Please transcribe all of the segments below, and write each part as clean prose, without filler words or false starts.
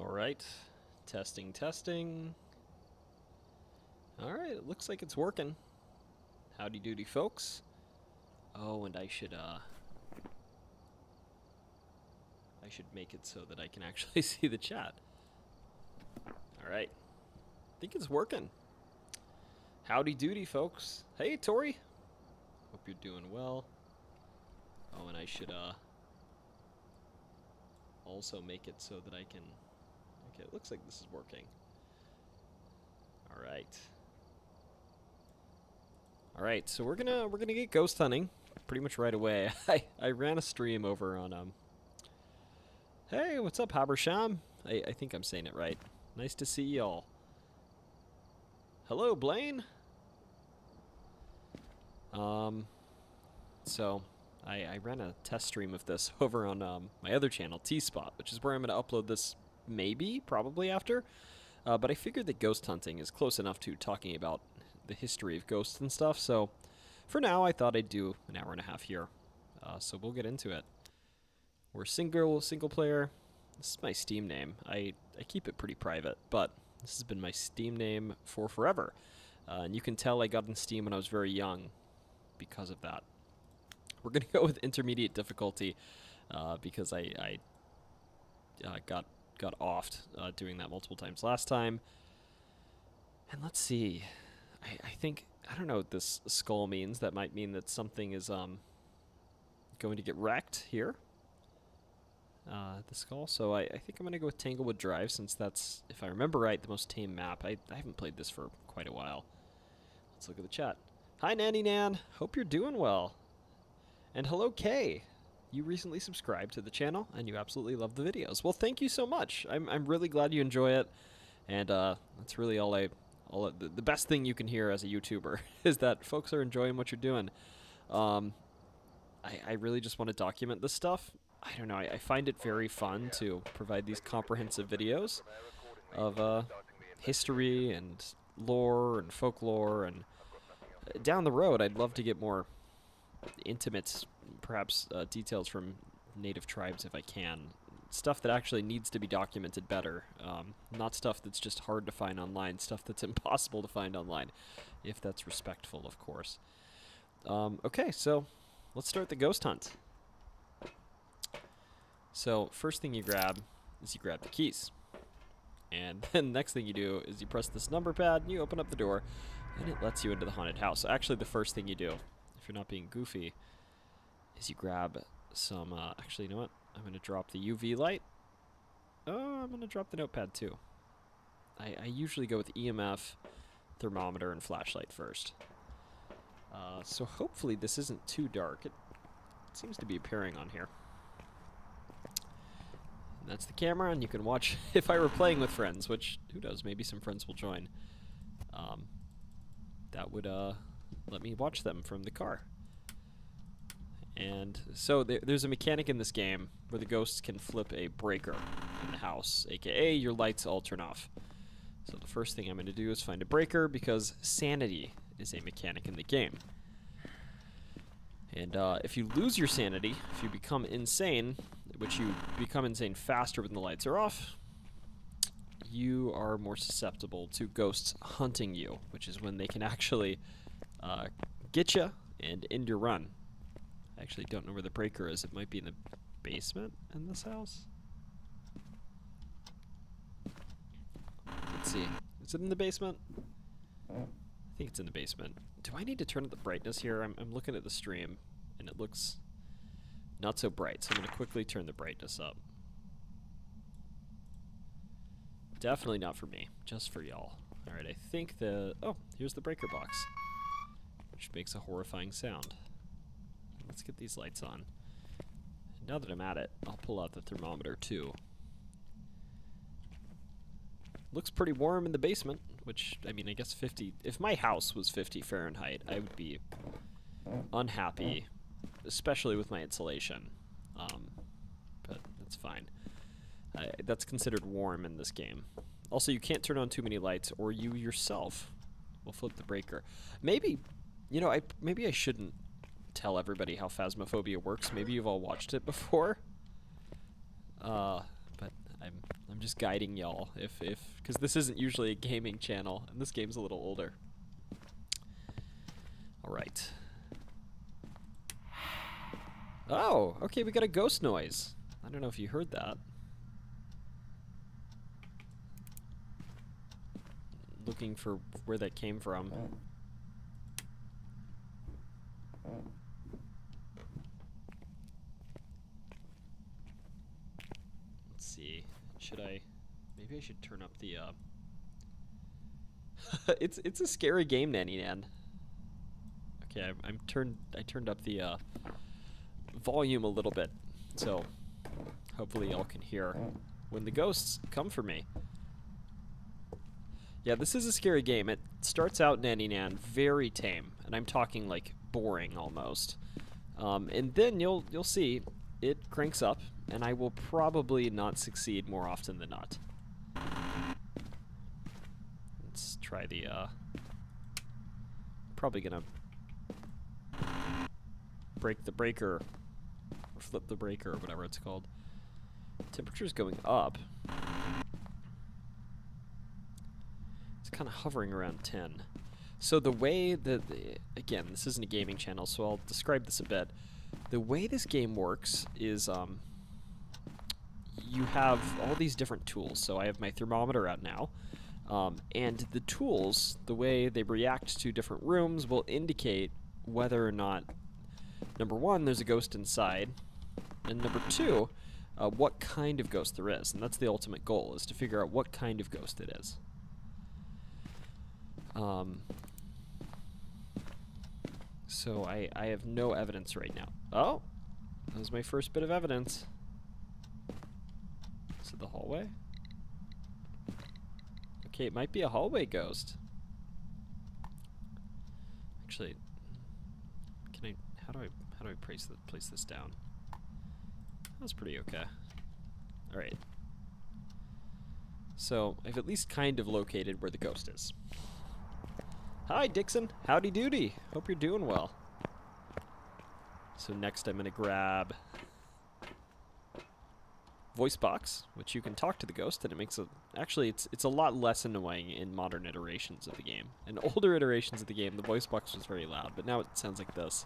Alright. Testing, testing. Alright, it looks like it's working. Howdy doody, folks. Oh, and I should make it so that I can actually see the chat. Alright. I think it's working. Howdy doody, folks. Hey, Tori. Hope you're doing well. Oh, and I should also make it so that I can... Okay, it looks like this is working. Alright. Alright, so we're gonna get ghost hunting pretty much right away. I ran a stream over on Hey, what's up, Habersham? I think I'm saying it right. Nice to see y'all. Hello, Blaine. So I ran a test stream of this over on my other channel, T-Spot, which is where I'm gonna upload this probably after. But I figured that ghost hunting is close enough to talking about the history of ghosts and stuff, so for now I thought I'd do an hour and a half here. So we'll get into it. We're single player. This is my Steam name. I keep it pretty private, but this has been my Steam name for forever. And you can tell I got in Steam when I was very young because of that. We're going to go with intermediate difficulty because I got offed doing that multiple times last time. And let's see. I think, I don't know what this skull means. That might mean that something is going to get wrecked here. The skull. So I think I'm going to go with Tanglewood Drive since that's, if I remember right, the most tame map. I haven't played this for quite a while. Let's look at the chat. Hi, Nanny Nan. Hope you're doing well. And hello, Kay. You recently subscribed to the channel, and you absolutely love the videos. Well, thank you so much. I'm really glad you enjoy it, and that's really the best thing you can hear as a YouTuber is that folks are enjoying what you're doing. I really just want to document this stuff. I don't know. I find it very fun to provide these comprehensive videos of history and lore and folklore, and down the road, I'd love to get more intimate, perhaps details from native tribes if I can. Stuff that actually needs to be documented better. Not stuff that's just hard to find online. Stuff that's impossible to find online, if that's respectful, of course. Okay, so let's start the ghost hunt. So first thing you grab is you grab the keys. And then the next thing you do is you press this number pad and you open up the door and it lets you into the haunted house. So actually the first thing you do, if you're not being goofy, is you grab some, actually, you know what? I'm going to drop the UV light. Oh, I'm going to drop the notepad too. I usually go with EMF, thermometer, and flashlight first. So hopefully this isn't too dark. It seems to be appearing on here. And that's the camera, and you can watch if I were playing with friends, which, who knows, maybe some friends will join. That would let me watch them from the car. And so there's a mechanic in this game where the ghosts can flip a breaker in the house, aka your lights all turn off. So the first thing I'm going to do is find a breaker because sanity is a mechanic in the game. And if you lose your sanity, if you become insane, which you become insane faster when the lights are off, you are more susceptible to ghosts hunting you, which is when they can actually get you and end your run. I actually don't know where the breaker is. It might be in the basement in this house. Let's see. Is it in the basement? I think it's in the basement. Do I need to turn up the brightness here? I'm looking at the stream, and it looks not so bright, so I'm going to quickly turn the brightness up. Definitely not for me, just for y'all. Alright, I think oh, here's the breaker box, which makes a horrifying sound. Let's get these lights on. Now that I'm at it, I'll pull out the thermometer too. Looks pretty warm in the basement, which, I mean, I guess 50... If my house was 50 Fahrenheit, I would be unhappy, especially with my insulation. But that's fine. That's considered warm in this game. Also, you can't turn on too many lights, or you yourself will flip the breaker. Maybe, you know, maybe I shouldn't tell everybody how Phasmophobia works. Maybe you've all watched it before. But I'm just guiding y'all because this isn't usually a gaming channel, and this game's a little older. All right. Oh, okay, we got a ghost noise. I don't know if you heard that. Looking for where that came from. Let's see. Maybe I should turn up the it's a scary game, Nanny Nan. Okay, I turned up the volume a little bit, so hopefully y'all can hear when the ghosts come for me. Yeah, this is a scary game. It starts out, Nanny Nan, very tame, and I'm talking like boring almost. And then you'll see it cranks up, and I will probably not succeed more often than not. Let's try the probably gonna break the breaker, or flip the breaker, or whatever it's called. Temperature's going up. It's kind of hovering around 10. So the way that, again, this isn't a gaming channel, so I'll describe this a bit. The way this game works is you have all these different tools. So I have my thermometer out now, and the tools, the way they react to different rooms, will indicate whether or not, number one, there's a ghost inside, and number two, what kind of ghost there is. And that's the ultimate goal, is to figure out what kind of ghost it is. So I have no evidence right now. Oh, that was my first bit of evidence. Is it the hallway? Okay, it might be a hallway ghost. Actually, how do I place this down? That's pretty okay. All right. So I've at least kind of located where the ghost is. Hi, Dixon. Howdy doody. Hope you're doing well. So next I'm going to grab voice box, which you can talk to the ghost, and it makes actually it's a lot less annoying in modern iterations of the game. In older iterations of the game, the voice box was very loud, but now it sounds like this.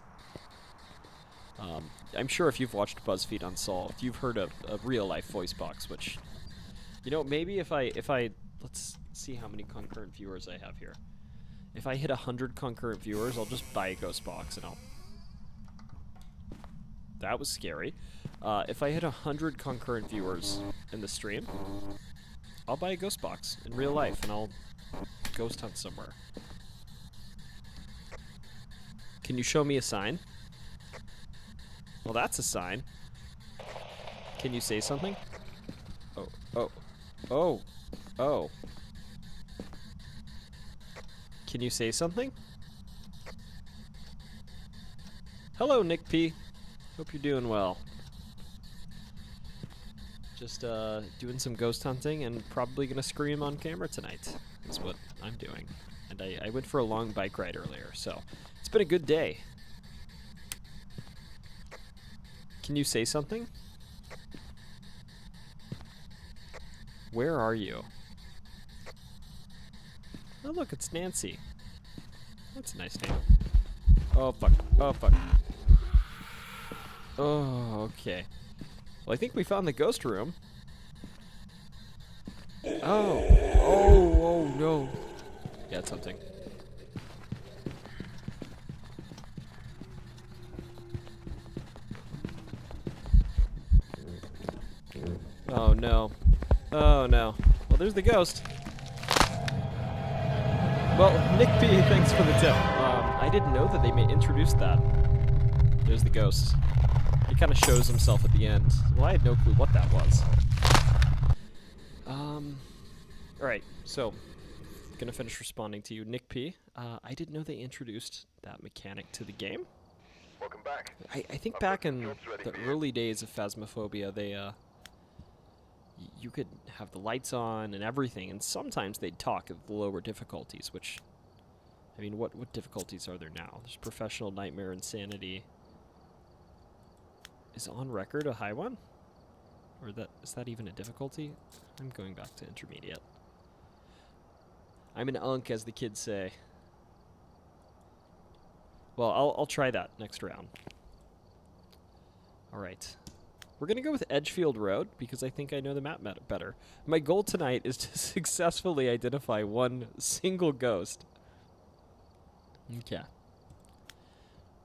I'm sure if you've watched BuzzFeed Unsolved, you've heard a real life voice box, which, you know, maybe if I let's see how many concurrent viewers I have here. If I hit 100 concurrent viewers, I'll just buy a ghost box and I'll... That was scary. If I hit 100 concurrent viewers in the stream, I'll buy a ghost box in real life and I'll ghost hunt somewhere. Can you show me a sign? Well, that's a sign. Can you say something? Oh. Can you say something? Hello, Nick P. Hope you're doing well. Just doing some ghost hunting and probably gonna scream on camera tonight. Is what I'm doing. And I went for a long bike ride earlier, so it's been a good day. Can you say something? Where are you? Oh, look, it's Nancy. That's a nice name. Oh, fuck. Oh, fuck. Oh, okay. Well, I think we found the ghost room. Oh, no. Yeah, it's something. Oh, no. Oh, no. Well, there's the ghost. Well, Nick P, thanks for the tip. I didn't know that they introduced that. There's the ghost. He kind of shows himself at the end. Well, I had no clue what that was. Alright, so, gonna finish responding to you, Nick P. I didn't know they introduced that mechanic to the game. Welcome back. I think back in the early days of Phasmophobia, they, you could have the lights on and everything, and sometimes they'd talk at the lower difficulties, which, I mean, what difficulties are there now? There's Professional, Nightmare, Insanity. Is On Record a high one? Or is that even a difficulty? I'm going back to intermediate. I'm an unk, as the kids say. Well, I'll try that next round. All right. We're going to go with Edgefield Road because I think I know the map better. My goal tonight is to successfully identify one single ghost. Okay.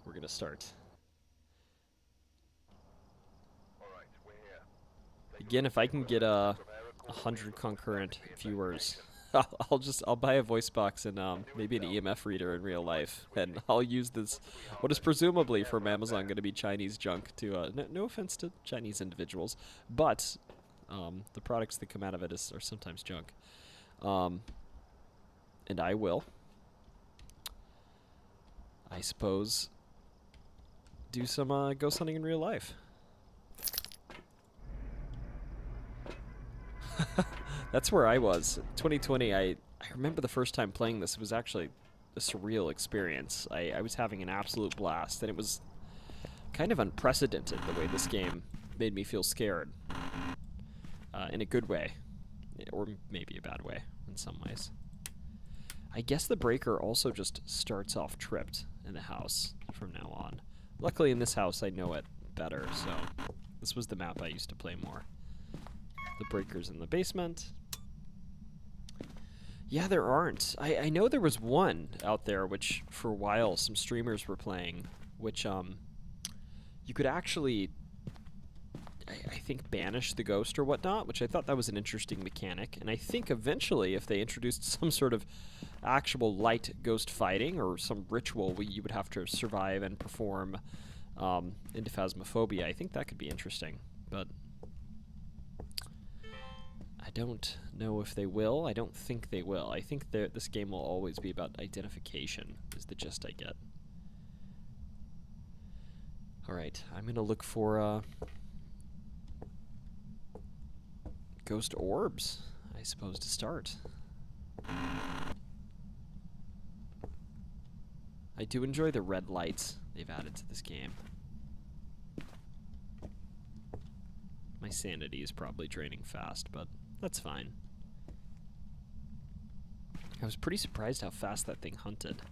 We're going to start. Again, if I can get 100 concurrent viewers, I'll buy a voice box and maybe an EMF reader in real life, and I'll use this, what is presumably from Amazon going to be Chinese junk to, no offense to Chinese individuals, but the products that come out of it are sometimes junk. And I will, I suppose, do some ghost hunting in real life. That's where I was. 2020, I remember the first time playing this. It was actually a surreal experience. I was having an absolute blast, and it was kind of unprecedented the way this game made me feel scared. In a good way. Or maybe a bad way in some ways. I guess the breaker also just starts off tripped in the house from now on. Luckily in this house I know it better, so this was the map I used to play more. The breaker's in the basement. Yeah, there aren't. I know there was one out there, which for a while some streamers were playing, which you could actually, I think, banish the ghost or whatnot, which I thought that was an interesting mechanic. And I think eventually, if they introduced some sort of actual light ghost fighting or some ritual where you would have to survive and perform into Phasmophobia, I think that could be interesting. But I don't know if they will. I don't think they will. I think this game will always be about identification, is the gist I get. Alright, I'm going to look for ghost orbs, I suppose, to start. I do enjoy the red lights they've added to this game. My sanity is probably draining fast, but that's fine. I was pretty surprised how fast that thing hunted.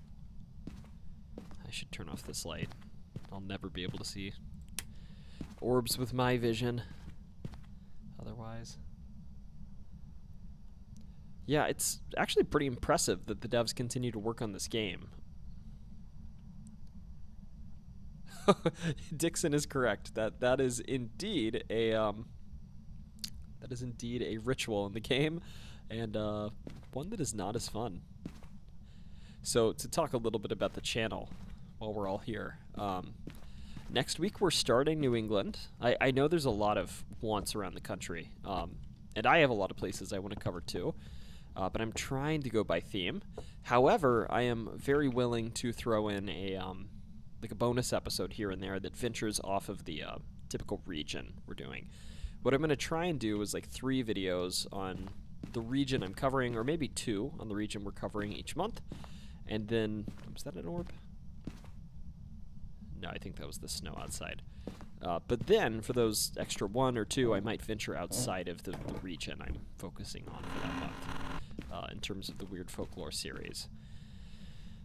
I should turn off this light. I'll never be able to see orbs with my vision. Otherwise. Yeah, it's actually pretty impressive that the devs continue to work on this game. Dixon is correct. That is indeed a ritual in the game, and one that is not as fun. So to talk a little bit about the channel while we're all here, next week we're starting New England. I know there's a lot of wants around the country, and I have a lot of places I want to cover too, but I'm trying to go by theme. However, I am very willing to throw in like a bonus episode here and there that ventures off of the typical region we're doing. What I'm going to try and do is like 3 videos on the region I'm covering, or maybe 2 on the region we're covering each month. And then, was that an orb? No, I think that was the snow outside. But then, for those extra 1 or 2, I might venture outside of the region I'm focusing on for that month, in terms of the Weird Folklore series.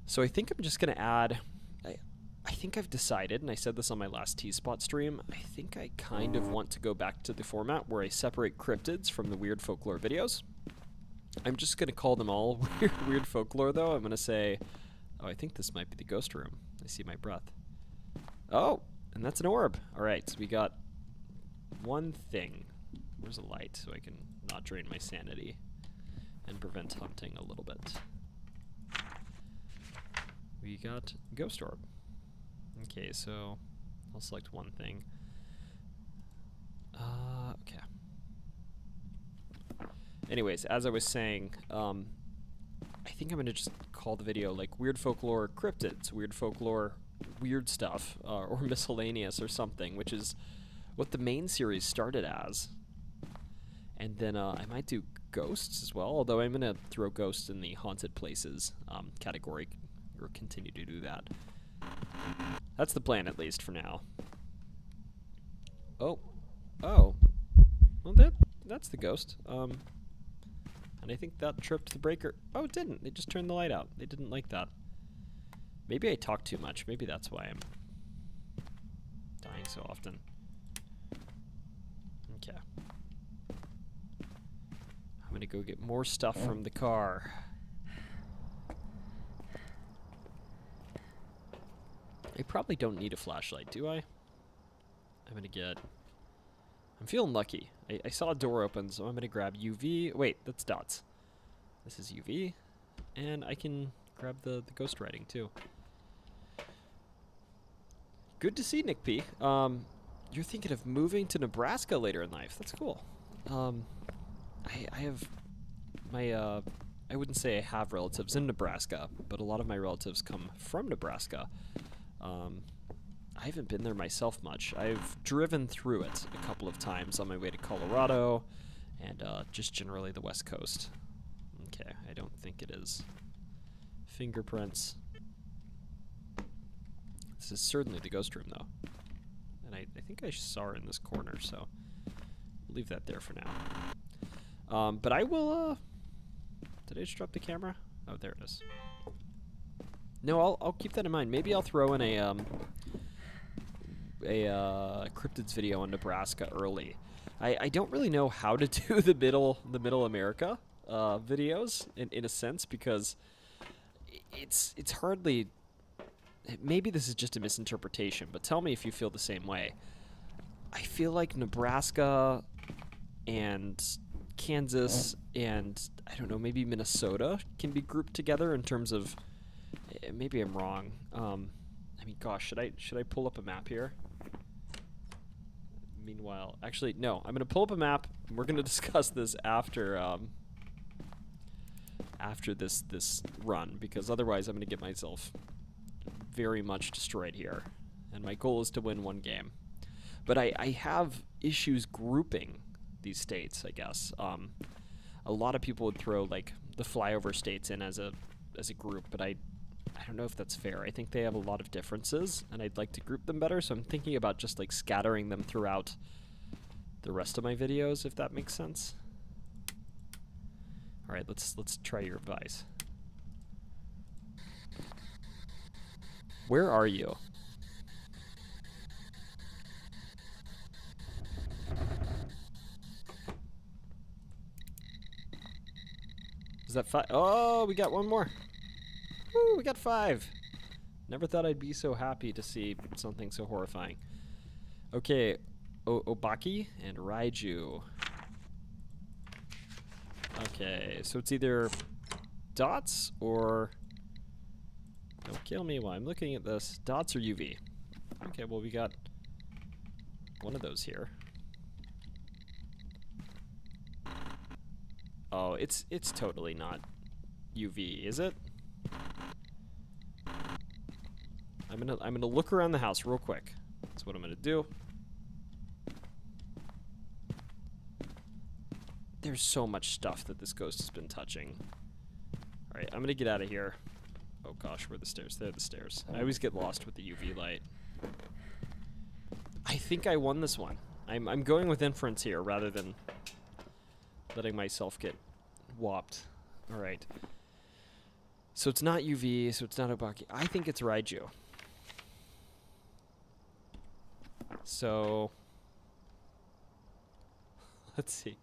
So I think I'm just going to add... I think I've decided, and I said this on my last T-Spot stream, I think I kind of want to go back to the format where I separate cryptids from the Weird Folklore videos. I'm just going to call them all Weird Folklore, though. I'm going to say, oh, I think this might be the ghost room. I see my breath. Oh, and that's an orb. All right, so we got one thing. Where's a light so I can not drain my sanity and prevent hunting a little bit? We got ghost orb. Okay, so I'll select one thing. Okay. Anyways, as I was saying, I think I'm going to just call the video like Weird Folklore Cryptids, Weird Folklore Weird Stuff, or Miscellaneous or something, which is what the main series started as. And then I might do ghosts as well, although I'm going to throw ghosts in the haunted places category, or continue to do that. That's the plan, at least, for now. Oh. Oh. Well, that's the ghost. And I think that tripped the breaker. Oh, it didn't. They just turned the light out. They didn't like that. Maybe I talk too much. Maybe that's why I'm dying so often. Okay. I'm gonna go get more stuff from the car. I probably don't need a flashlight, do I? I'm feeling lucky. I saw a door open, so I'm gonna grab UV. Wait, that's dots. This is UV. And I can grab the ghost writing, too. Good to see, Nick P. You're thinking of moving to Nebraska later in life. That's cool. I have my, I wouldn't say I have relatives in Nebraska, but a lot of my relatives come from Nebraska. I haven't been there myself much. I've driven through it a couple of times on my way to Colorado and just generally the West Coast. Okay, I don't think it is. Fingerprints. This is certainly the ghost room, though. And I think I saw her in this corner, so we'll leave that there for now. But I will, did I just drop the camera? Oh, there it is. No, I'll keep that in mind. Maybe I'll throw in a cryptids video on Nebraska early. I don't really know how to do the middle America videos in a sense, because it's hardly. Maybe this is just a misinterpretation, but tell me if you feel the same way. I feel like Nebraska and Kansas and I don't know, maybe Minnesota can be grouped together in terms of. Maybe I'm wrong. I mean, gosh, should I pull up a map here? Meanwhile, actually, no. I'm gonna pull up a map. And we're gonna discuss this after this run, because otherwise I'm gonna get myself very much destroyed here. And my goal is to win one game. But I have issues grouping these states, I guess. A lot of people would throw like the flyover states in as a group, but I don't know if that's fair. I think they have a lot of differences, and I'd like to group them better, so I'm thinking about just like scattering them throughout the rest of my videos, if that makes sense. All right, let's try your advice. Where are you? Is that 5? Oh, we got one more. Woo, we got 5. Never thought I'd be so happy to see something so horrifying. Okay, Obaki and Raiju. Okay, so it's either dots or... Don't kill me while I'm looking at this. Dots or UV. Okay, well we got one of those here. Oh, it's totally not UV, is it? I'm gonna look around the house real quick. That's what I'm gonna do. There's so much stuff that this ghost has been touching. Alright, I'm gonna get out of here. Oh gosh, where are the stairs? There are the stairs. I always get lost with the UV light. I think I won this one. I'm going with inference here rather than letting myself get whopped. Alright. So it's not UV, so it's not Obaki. I think it's Raiju. So let's see.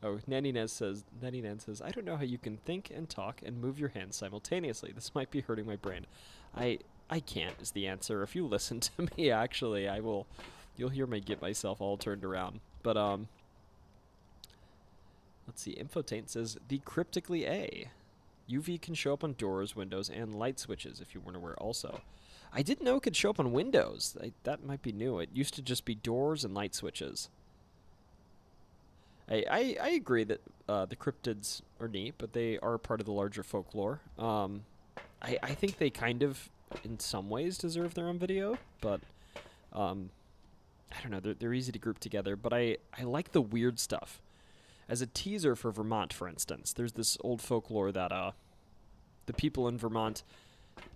Oh, Nanny Nez says, I don't know how you can think and talk and move your hands simultaneously. This might be hurting my brain. I can't is the answer. If you listen to me, actually, you'll hear me get myself all turned around. But, let's see. Infotaint says, the cryptically A. UV can show up on doors, windows, and light switches, if you weren't aware also. I didn't know it could show up on windows. That might be new. It used to just be doors and light switches. I agree that the cryptids are neat, but they are part of the larger folklore. I think they kind of, in some ways, deserve their own video, but I don't know. They're easy to group together, but I like the weird stuff. As a teaser for Vermont, for instance, there's this old folklore that the people in Vermont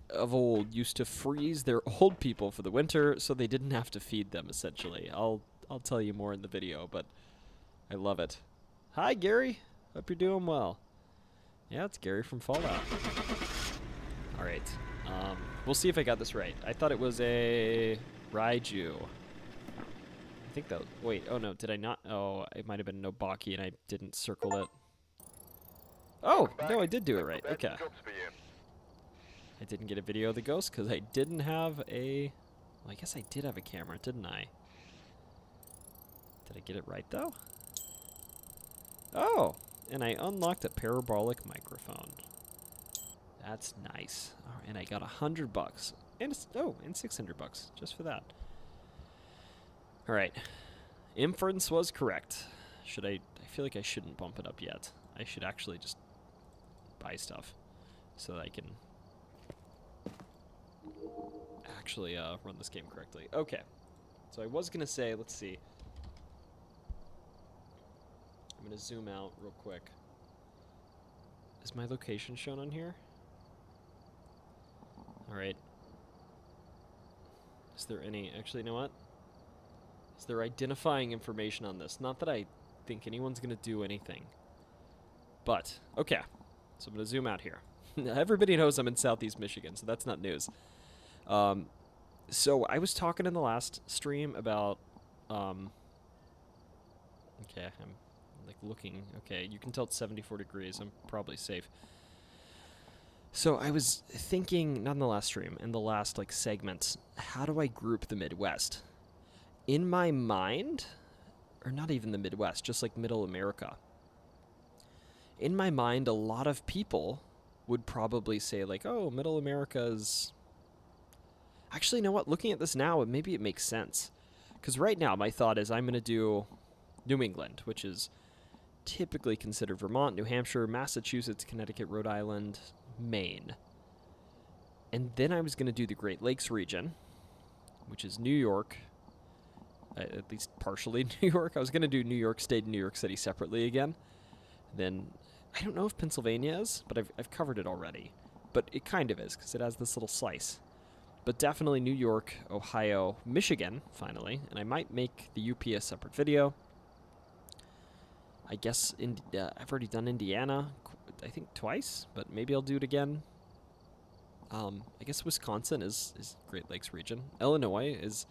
of old used to freeze their old people for the winter so they didn't have to feed them, essentially. I'll I'll tell you more in the video, but I love it. Hi, Gary. Hope you're doing well. Yeah, it's Gary from Fallout. All right. We'll see if I got this right. I thought it was a Raiju. I think that... Wait, oh no, did I not? Oh, it might have been Nobaki and I didn't circle it. Oh, no, I did do it right. Okay. I didn't get a video of the ghost because I didn't have a... Well, I guess I did have a camera, didn't I? Did I get it right, though? Oh, and I unlocked a parabolic microphone. That's nice. Oh, and I got $100. And it's, oh, and $600 just for that. All right. Inference was correct. Should I feel like I shouldn't bump it up yet. I should actually just buy stuff so that I can actually run this game correctly. Okay. So I was going to say, let's see. I'm going to zoom out real quick. Is my location shown on here? All right. Is there any... Actually, you know what? Is there identifying information on this? Not that I think anyone's going to do anything. But, okay. So I'm going to zoom out here. Everybody knows I'm in Southeast Michigan, so that's not news. So I was talking in the last stream about... okay, I'm like looking... Okay, you can tell it's 74 degrees. I'm probably safe. So I was thinking, not in the last stream, in the last like segments, how do I group the Midwest? In my mind, or not even the Midwest, just like Middle America. In my mind, a lot of people would probably say like, oh, Middle America's... Actually, you know what? Looking at this now, maybe it makes sense. Because right now, my thought is I'm going to do New England, which is typically considered Vermont, New Hampshire, Massachusetts, Connecticut, Rhode Island, Maine. And then I was going to do the Great Lakes region, which is New York, at least partially New York. I was going to do New York State and New York City separately again. Then, I don't know if Pennsylvania is, but I've covered it already. But it kind of is, because it has this little slice. But definitely New York, Ohio, Michigan, finally. And I might make the UP a separate video. I guess I've already done Indiana, I think twice, but maybe I'll do it again. I guess Wisconsin is Great Lakes region. Illinois is,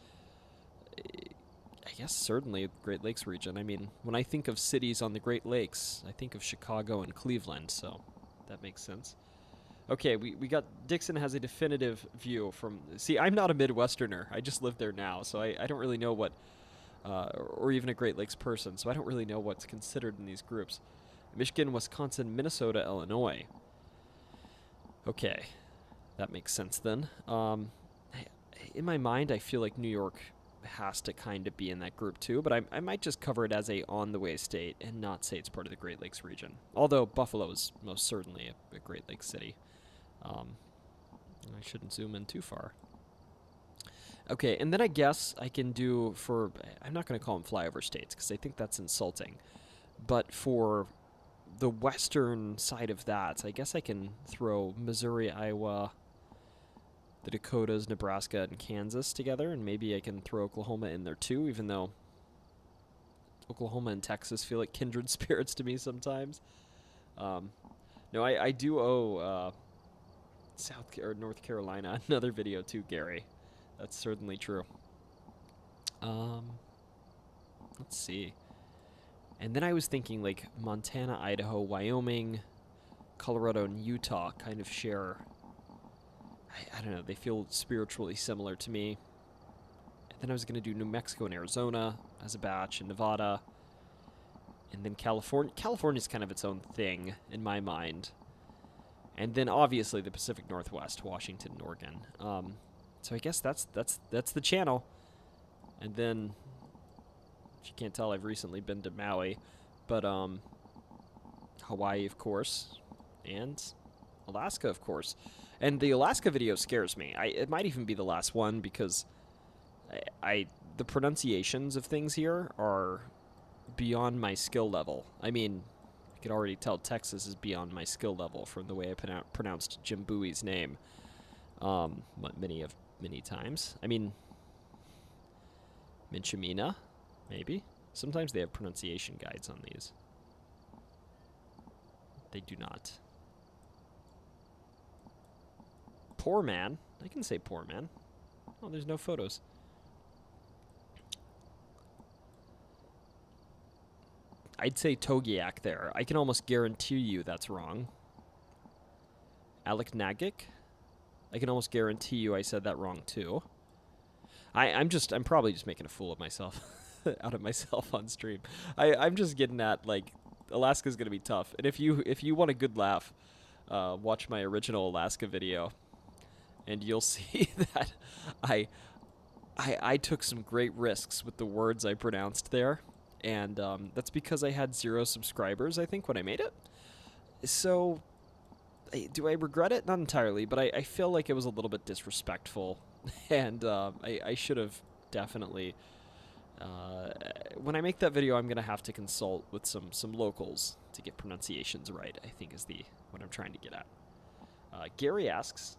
I guess, certainly Great Lakes region. I mean, when I think of cities on the Great Lakes, I think of Chicago and Cleveland, so that makes sense. Okay, we got... Dixon has a definitive view from... See, I'm not a Midwesterner. I just live there now, so I don't really know what... or even a Great Lakes person, so I don't really know what's considered in these groups. Michigan, Wisconsin, Minnesota, Illinois. Okay, that makes sense then. In my mind, I feel like New York has to kind of be in that group too, but I might just cover it as a on-the-way state and not say it's part of the Great Lakes region. Although Buffalo is most certainly a Great Lakes city. I shouldn't zoom in too far. Okay, and then I guess I can do for... I'm not going to call them flyover states because I think that's insulting. But for the western side of that, I guess I can throw Missouri, Iowa, the Dakotas, Nebraska, and Kansas together, and maybe I can throw Oklahoma in there too, even though Oklahoma and Texas feel like kindred spirits to me sometimes. No, I do owe North Carolina another video too, Gary. That's certainly true. Let's see. And then I was thinking like Montana, Idaho, Wyoming, Colorado, and Utah kind of share... I don't know, they feel spiritually similar to me. And then I was going to do New Mexico and Arizona as a batch, and Nevada. And then California. California's kind of its own thing in my mind. And then obviously the Pacific Northwest, Washington and Oregon. So I guess that's the channel. And then, if you can't tell, I've recently been to Maui. But Hawaii, of course. And Alaska, of course. And the Alaska video scares me. It might even be the last one because the pronunciations of things here are beyond my skill level. I mean, I could already tell Texas is beyond my skill level from the way I pronounced Jim Bowie's name many times. I mean, Minchimina, Maybe. Sometimes they have pronunciation guides on these. They do not. Poor man. I can say poor man. Oh, there's no photos. I'd say Togiak there. I can almost guarantee you that's wrong. Alec Nagic? I can almost guarantee you I said that wrong too. I'm probably just making a fool of myself. Out of myself on stream. I'm just getting at, like, Alaska's gonna be tough. And if you want a good laugh, watch my original Alaska video. And you'll see that I took some great risks with the words I pronounced there. And that's because I had 0 subscribers, I think, when I made it. So, do I regret it? Not entirely, but I feel like it was a little bit disrespectful. And I should have definitely... when I make that video, I'm going to have to consult with some locals to get pronunciations right, I think is what I'm trying to get at. Gary asks...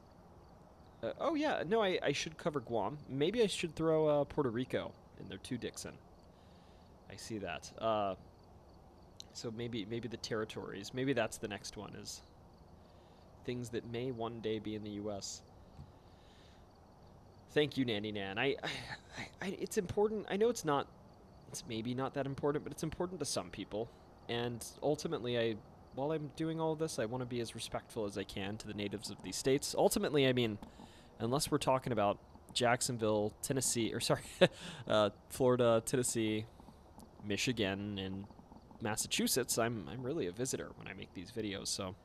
oh, yeah, no, I should cover Guam. Maybe I should throw Puerto Rico in there too, Dixon. I see that. So maybe the territories. Maybe that's the next one, is things that may one day be in the U.S. Thank you, Nanny Nan. It's important. I know it's maybe not that important, but it's important to some people. And ultimately, while I'm doing all of this, I want to be as respectful as I can to the natives of these states. Ultimately, I mean, unless we're talking about Jacksonville, Tennessee, or sorry, Florida, Tennessee, Michigan, and Massachusetts, I'm really a visitor when I make these videos. So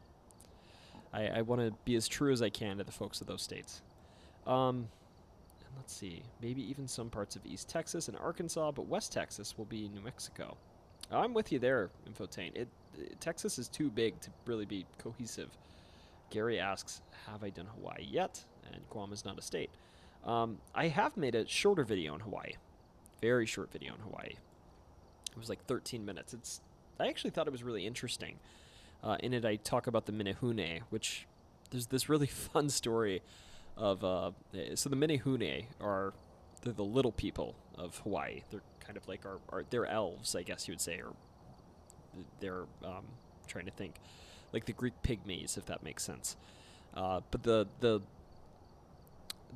I want to be as true as I can to the folks of those states. And let's see, maybe even some parts of East Texas and Arkansas, but West Texas will be New Mexico. I'm with you there, Infotane. Texas is too big to really be cohesive. Gary asks, have I done Hawaii yet? And Guam is not a state. I have made a shorter video on Hawaii. Very short video on Hawaii. It was like 13 minutes. I actually thought it was really interesting. In it, I talk about the Minehune, which there's this really fun story of... so the Minehune they're the little people of Hawaii. They're kind of like they're elves, I guess you would say, or they're trying to think, like the Greek pygmies, if that makes sense. But the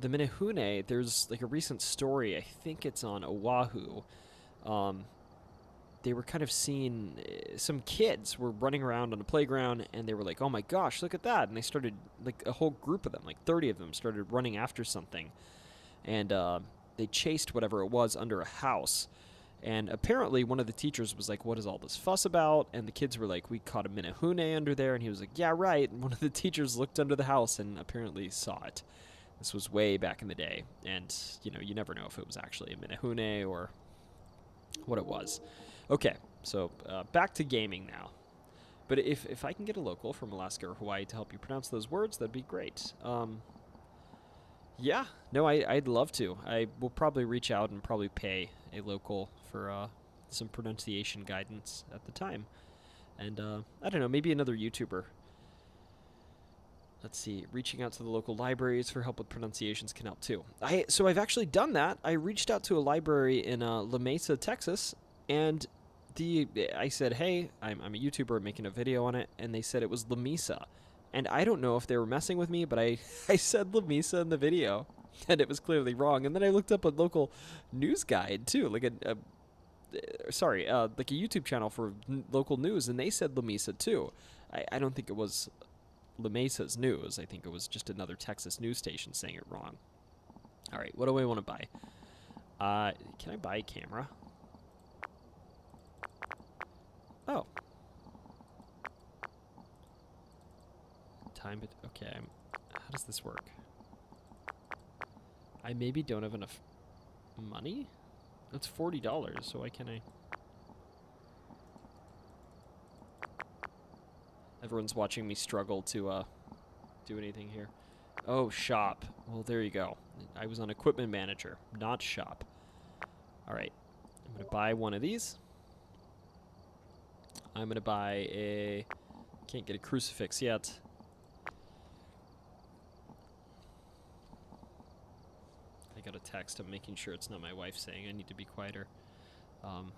Minehune, there's like a recent story, I think it's on Oahu. They were kind of seeing, some kids were running around on a playground, and they were like, oh my gosh, look at that. And they started, like a whole group of them, like 30 of them, started running after something. And they chased whatever it was under a house. And apparently one of the teachers was like, what is all this fuss about? And the kids were like, we caught a Minehune under there. And he was like, yeah, right. And one of the teachers looked under the house and apparently saw it. This was way back in the day. And, you never know if it was actually a Minehune or what it was. Okay, so back to gaming now. But if I can get a local from Alaska or Hawaii to help you pronounce those words, that'd be great. Yeah, no, I'd love to. I will probably reach out and probably pay a local for some pronunciation guidance at the time. And I don't know, maybe another YouTuber. Let's see, reaching out to the local libraries for help with pronunciations can help too. So I've actually done that. I reached out to a library in La Mesa, Texas, and I said, hey, I'm a YouTuber making a video on it, and they said it was La Mesa. And I don't know if they were messing with me, but I said La Mesa in the video, and it was clearly wrong. And then I looked up a local news guide, too, like like a YouTube channel for local news, and they said La Mesa, too. I don't think it was La Mesa's news. I think it was just another Texas news station saying it wrong. All right, what do I want to buy? Can I buy a camera? Oh. Okay, how does this work? I maybe don't have enough money? That's $40, so why can't I... Everyone's watching me struggle to do anything here. Oh, shop. Well, there you go. I was on equipment manager, not shop. Alright, I'm going to buy one of these. I'm going to buy a... Can't get a crucifix yet. I got a text. I'm making sure it's not my wife saying I need to be quieter. And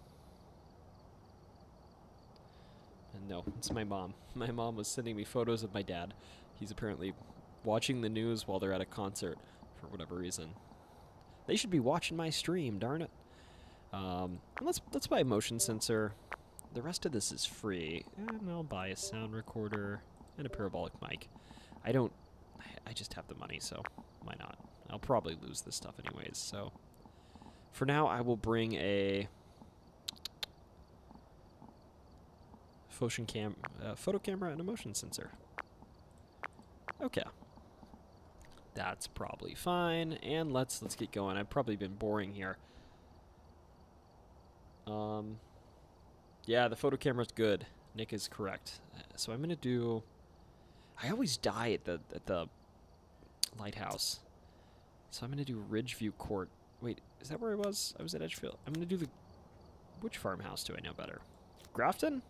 no, it's my mom. My mom was sending me photos of my dad. He's apparently watching the news while they're at a concert for whatever reason. They should be watching my stream, darn it. And let's buy a motion sensor. The rest of this is free, and I'll buy a sound recorder and a parabolic mic. I just have the money, so why not? I'll probably lose this stuff anyways, so for now I will bring a photo camera and a motion sensor. Okay. That's probably fine, and let's get going. I've probably been boring here. Yeah, the photo camera's good. Nick is correct. So I'm gonna do. I always die at the lighthouse. So I'm gonna do Ridgeview Court. Wait, is that where I was? I was at Edgefield. I'm gonna do the. Which farmhouse do I know better? Grafton?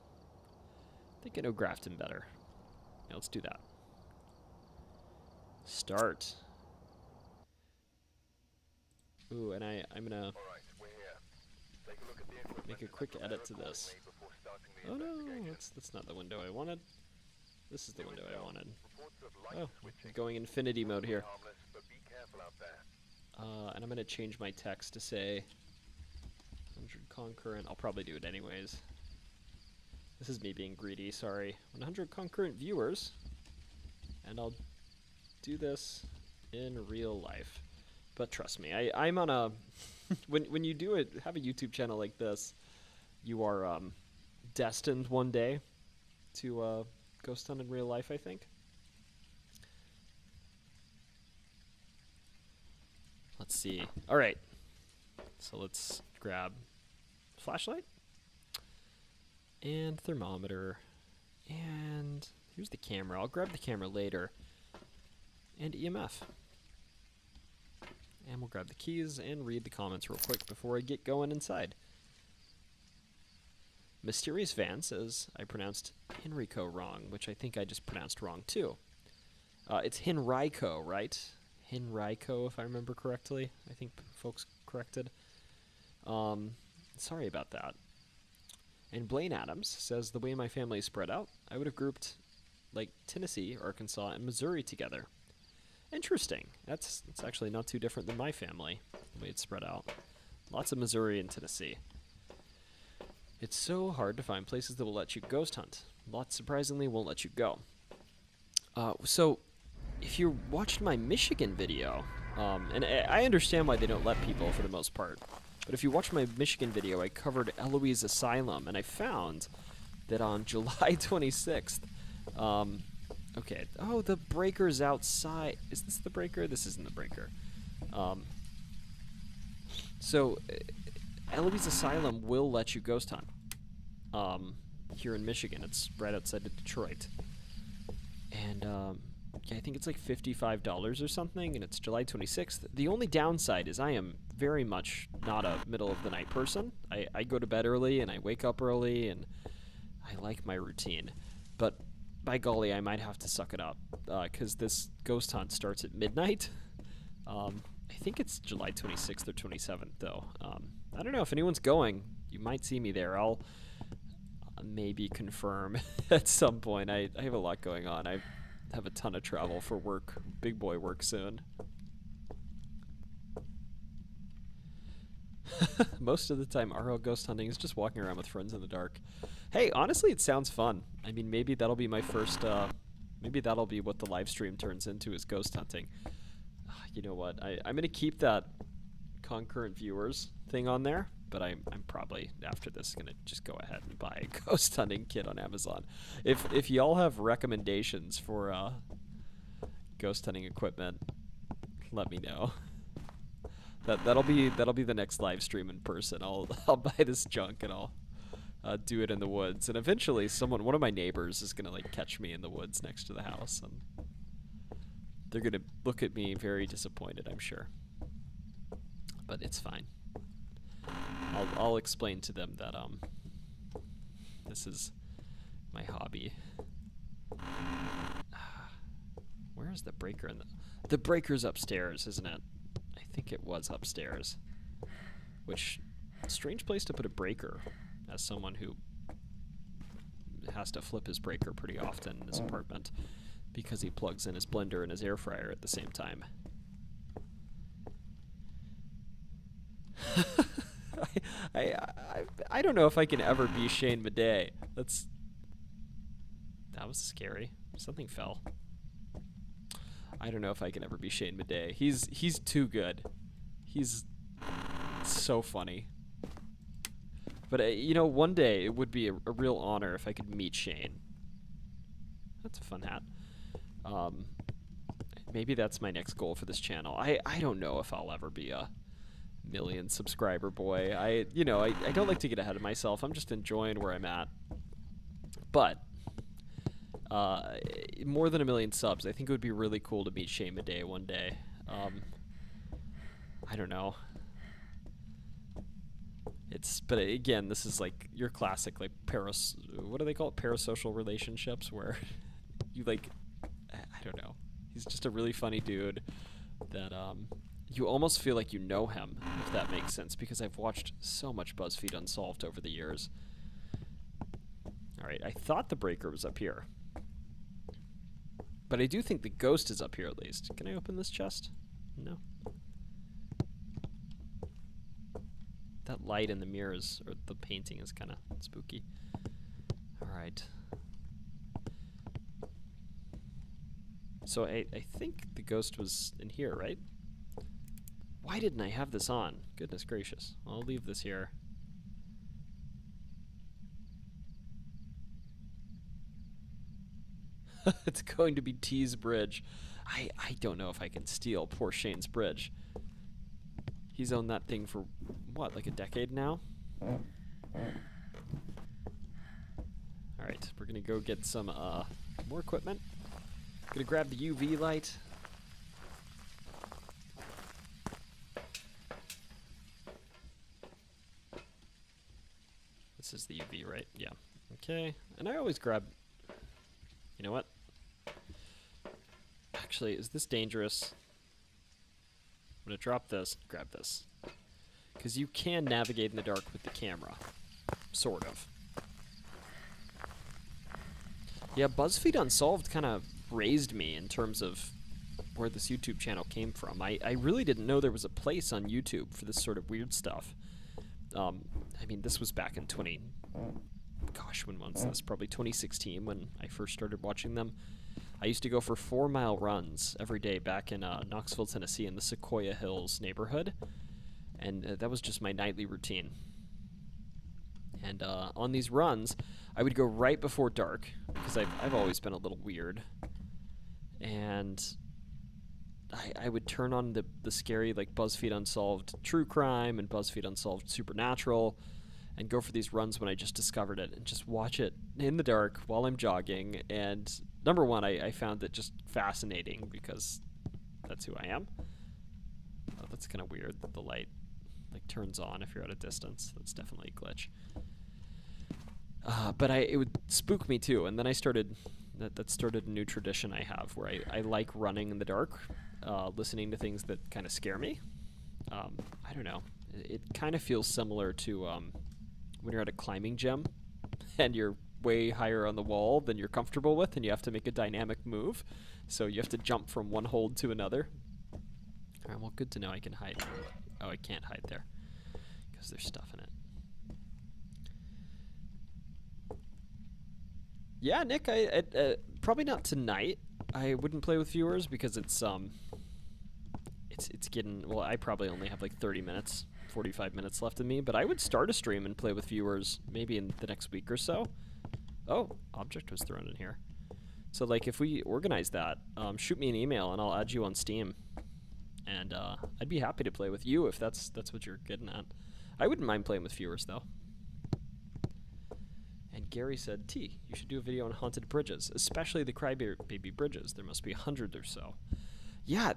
I think I know Grafton better. Yeah, let's do that. Start. Ooh, and I'm gonna make a quick edit to this. Oh no, that's not the window I wanted. This is the window I wanted. Oh, going infinity mode here. And I'm gonna change my text to say 100 concurrent. I'll probably do it anyways. This is me being greedy, sorry. 100 concurrent viewers. And I'll do this in real life. But trust me, I'm on a... when you do it, have a YouTube channel like this, you are destined one day to ghost hunt in real life, I think. Let's see. All right. So let's grab flashlight and thermometer. And here's the camera. I'll grab the camera later. And EMF. And we'll grab the keys and read the comments real quick before I get going inside. Mysterious Van says I pronounced Henrico wrong, which I think I just pronounced wrong too. It's Henrico, right? Henrico, if I remember correctly. I think folks corrected. Sorry about that. And Blaine Adams says the way my family is spread out, I would have grouped like Tennessee, Arkansas, and Missouri together. Interesting. That's actually not too different than my family, the way it's spread out. Lots of Missouri and Tennessee. It's so hard to find places that will let you ghost hunt. Lots, surprisingly, won't let you go. So, if you watched my Michigan video, and I understand why they don't let people for the most part, but if you watched my Michigan video, I covered Eloise Asylum, and I found that on July 26th, okay. Oh, the breaker's outside. Is this the breaker? This isn't the breaker. So, Eloise Asylum will let you ghost hunt. Here in Michigan. It's right outside of Detroit. And, yeah, I think it's like $55 or something, and it's July 26th. The only downside is I am very much not a middle-of-the-night person. I go to bed early, and I wake up early, and I like my routine. But by golly, I might have to suck it up, because this ghost hunt starts at midnight. I think it's July 26th or 27th, though. I don't know if anyone's going. You might see me there. I'll maybe confirm at some point. I have a lot going on. I have a ton of travel for work, big boy work soon. Most of the time, RL ghost hunting is just walking around with friends in the dark. Hey, honestly, it sounds fun. I mean, maybe that'll be my first, maybe that'll be what the live stream turns into, is ghost hunting. You know what? I'm going to keep that concurrent viewers thing on there, but I'm probably, after this, going to just go ahead and buy a ghost hunting kit on Amazon. If y'all have recommendations for ghost hunting equipment, let me know. That'll be the next live stream in person. I'll buy this junk and I'll do it in the woods, and eventually one of my neighbors is gonna like catch me in the woods next to the house, and they're gonna look at me very disappointed, I'm sure. But it's fine. I'll explain to them that this is my hobby. Where's the breaker? The breaker's upstairs, isn't it? I think it was upstairs, which strange place to put a breaker, as someone who has to flip his breaker pretty often in his apartment because he plugs in his blender and his air fryer at the same time. I don't know if I can ever be Shane Madej. That was scary. Something fell. I don't know if I can ever be Shane Madej. He's too good. He's so funny. But you know, one day it would be a real honor if I could meet Shane. That's a fun hat. Maybe that's my next goal for this channel. I don't know if I'll ever be a million subscriber boy. I don't like to get ahead of myself. I'm just enjoying where I'm at. But more than 1 million subs, I think it would be really cool to meet Shane Madej one day. I don't know. But again, this is like your classic like what do they call it? Parasocial relationships, where you like, I don't know. He's just a really funny dude that you almost feel like you know him, if that makes sense, because I've watched so much BuzzFeed Unsolved over the years. All right, I thought the breaker was up here, but I do think the ghost is up here at least. Can I open this chest? No. That light in the mirrors, or the painting, is kind of spooky. All right. So I think the ghost was in here, right? Why didn't I have this on? Goodness gracious. I'll leave this here. It's going to be T's bridge. I don't know if I can steal poor Shane's bridge. He's owned that thing for, what, like a decade now? Alright, we're gonna go get some more equipment. Gonna grab the UV light. This is the UV, right? Yeah. Okay, and I always grab... You know what? Actually, is this dangerous? I'm gonna drop this, grab this. Because you can navigate in the dark with the camera. Sort of. Yeah, BuzzFeed Unsolved kind of raised me in terms of where this YouTube channel came from. I really didn't know there was a place on YouTube for this sort of weird stuff. I mean, this was back in gosh, when was this? Probably 2016 when I first started watching them. I used to go for 4-mile runs every day back in Knoxville, Tennessee, in the Sequoia Hills neighborhood. And that was just my nightly routine. And on these runs, I would go right before dark, because I've always been a little weird. And I would turn on the scary, like, BuzzFeed Unsolved True Crime and BuzzFeed Unsolved Supernatural, and go for these runs when I just discovered it, and just watch it in the dark while I'm jogging. And number one, I found it just fascinating, because that's who I am. Oh, that's kind of weird that the light like turns on if you're at a distance. That's definitely a glitch. But it would spook me too, and then I started, that started a new tradition I have, where I like running in the dark, listening to things that kind of scare me. I don't know. It kind of feels similar to when you're at a climbing gym, and you're way higher on the wall than you're comfortable with, and you have to make a dynamic move. So you have to jump from one hold to another. Alright, well, good to know I can hide. Oh, I can't hide there, because there's stuff in it. Yeah, Nick, I probably not tonight. I wouldn't play with viewers because it's getting, well, I probably only have like 30 minutes, 45 minutes left in me, but I would start a stream and play with viewers maybe in the next week or so. Oh, object was thrown in here. So like if we organize that, shoot me an email and I'll add you on Steam. And I'd be happy to play with you if that's what you're getting at. I wouldn't mind playing with viewers though. And Gary said, T, you should do a video on haunted bridges, especially the Crybaby bridges. There must be 100 or so. Yeah,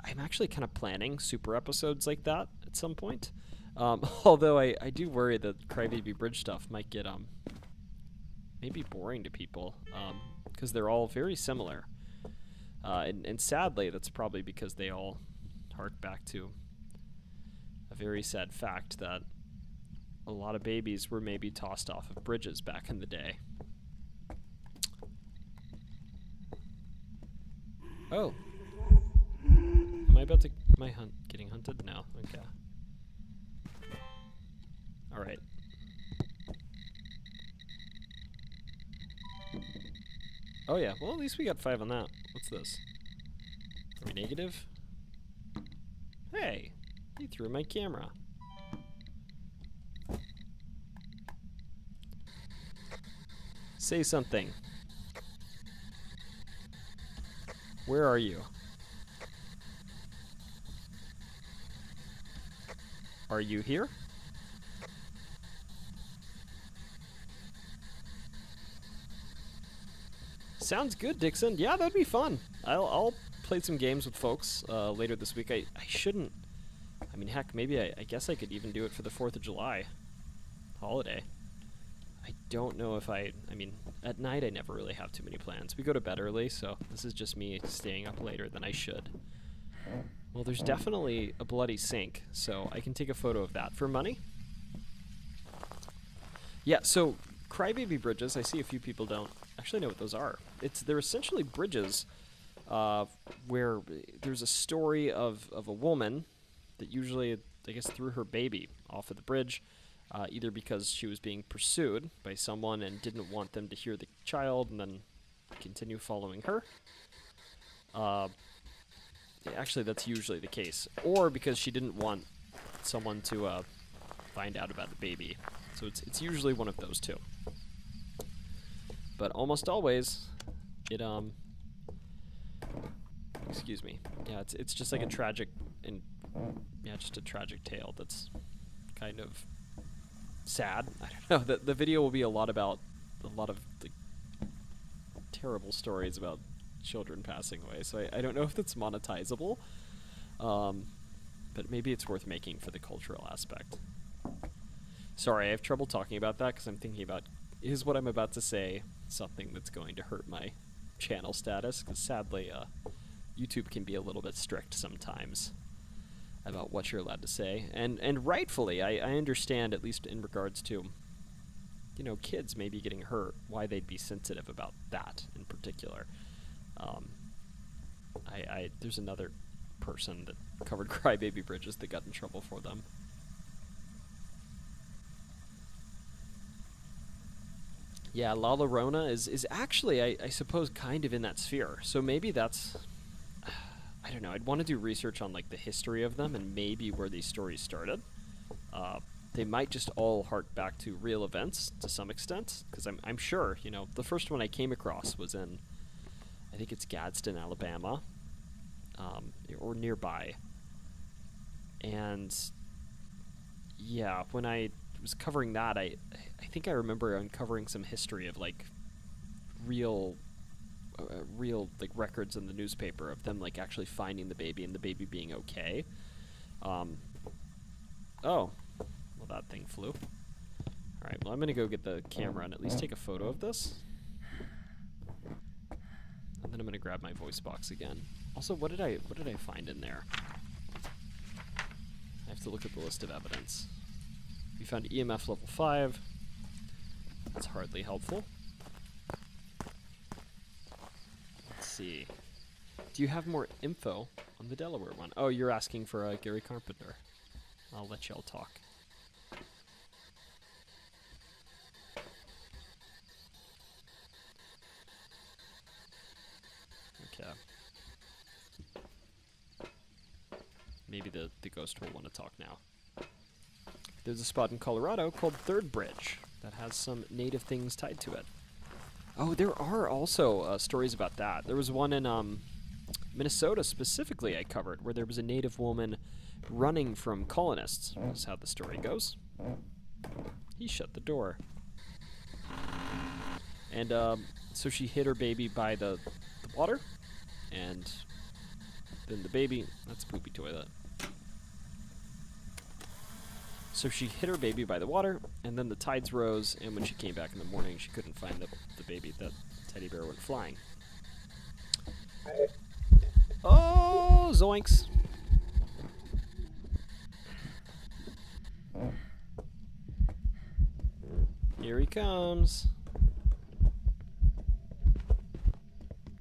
I'm actually kind of planning super episodes like that at some point. Although I do worry that Crybaby bridge stuff might get maybe boring to people, because they're all very similar. And sadly, that's probably because they all hark back to a very sad fact that a lot of babies were maybe tossed off of bridges back in the day. Oh. Am I about to... Am I getting hunted? No. Okay. Alright. Oh yeah, well at least we got 5 on that. What's this? Are we negative? Hey! He threw my camera. Say something. Where are you? Are you here? Sounds good, Dixon. Yeah, that'd be fun. I'll play some games with folks later this week. I shouldn't... I mean, heck, maybe I guess I could even do it for the 4th of July holiday. I don't know if I mean, at night I never really have too many plans. We go to bed early, so this is just me staying up later than I should. Well, there's definitely a bloody sink, so I can take a photo of that for money. Yeah, so crybaby bridges, I see a few people don't actually know what those are. They're essentially bridges where there's a story of a woman that usually, I guess, threw her baby off of the bridge, either because she was being pursued by someone and didn't want them to hear the child and then continue following her. Actually, that's usually the case. Or because she didn't want someone to find out about the baby. So it's usually one of those two. But almost always, it, excuse me. Yeah, it's just like a tragic, just a tragic tale that's kind of sad. I don't know. The video will be a lot of like terrible stories about children passing away. So I don't know if that's monetizable, but maybe it's worth making for the cultural aspect. Sorry, I have trouble talking about that because I'm thinking about, is what I'm about to say something that's going to hurt my channel status? Because sadly, YouTube can be a little bit strict sometimes about what you're allowed to say, and rightfully, I understand, at least in regards to, you know, kids maybe getting hurt, why they'd be sensitive about that in particular. There's another person that covered crybaby bridges that got in trouble for them. Yeah, La Llorona is actually, I suppose, kind of in that sphere. So maybe that's, I don't know, I'd want to do research on, like, the history of them and maybe where these stories started. They might just all hark back to real events to some extent, because I'm sure, you know, the first one I came across was in, I think it's Gadsden, Alabama, or nearby. And yeah, when I was covering that, I think I remember uncovering some history of, like, real like records in the newspaper of them, like, actually finding the baby and the baby being okay. Oh, well, that thing flew. Alright, well, I'm gonna go get the camera and at least take a photo of this. And then I'm gonna grab my voice box again. Also, what did I find in there? I have to look at the list of evidence. We found EMF level 5. That's hardly helpful. Let's see. Do you have more info on the Delaware one? Oh, you're asking for Gary Carpenter. I'll let y'all talk. Okay. Maybe the ghost will want to talk now. There's a spot in Colorado called Third Bridge that has some native things tied to it. Oh, there are also stories about that. There was one in Minnesota specifically I covered where there was a native woman running from colonists. That's how the story goes. He shut the door. And so she hid her baby by the water, and then the baby... That's poopy toilet. So she hid her baby by the water, and then the tides rose, and when she came back in the morning, she couldn't find the baby. That teddy bear went flying. Oh, zoinks. Here he comes.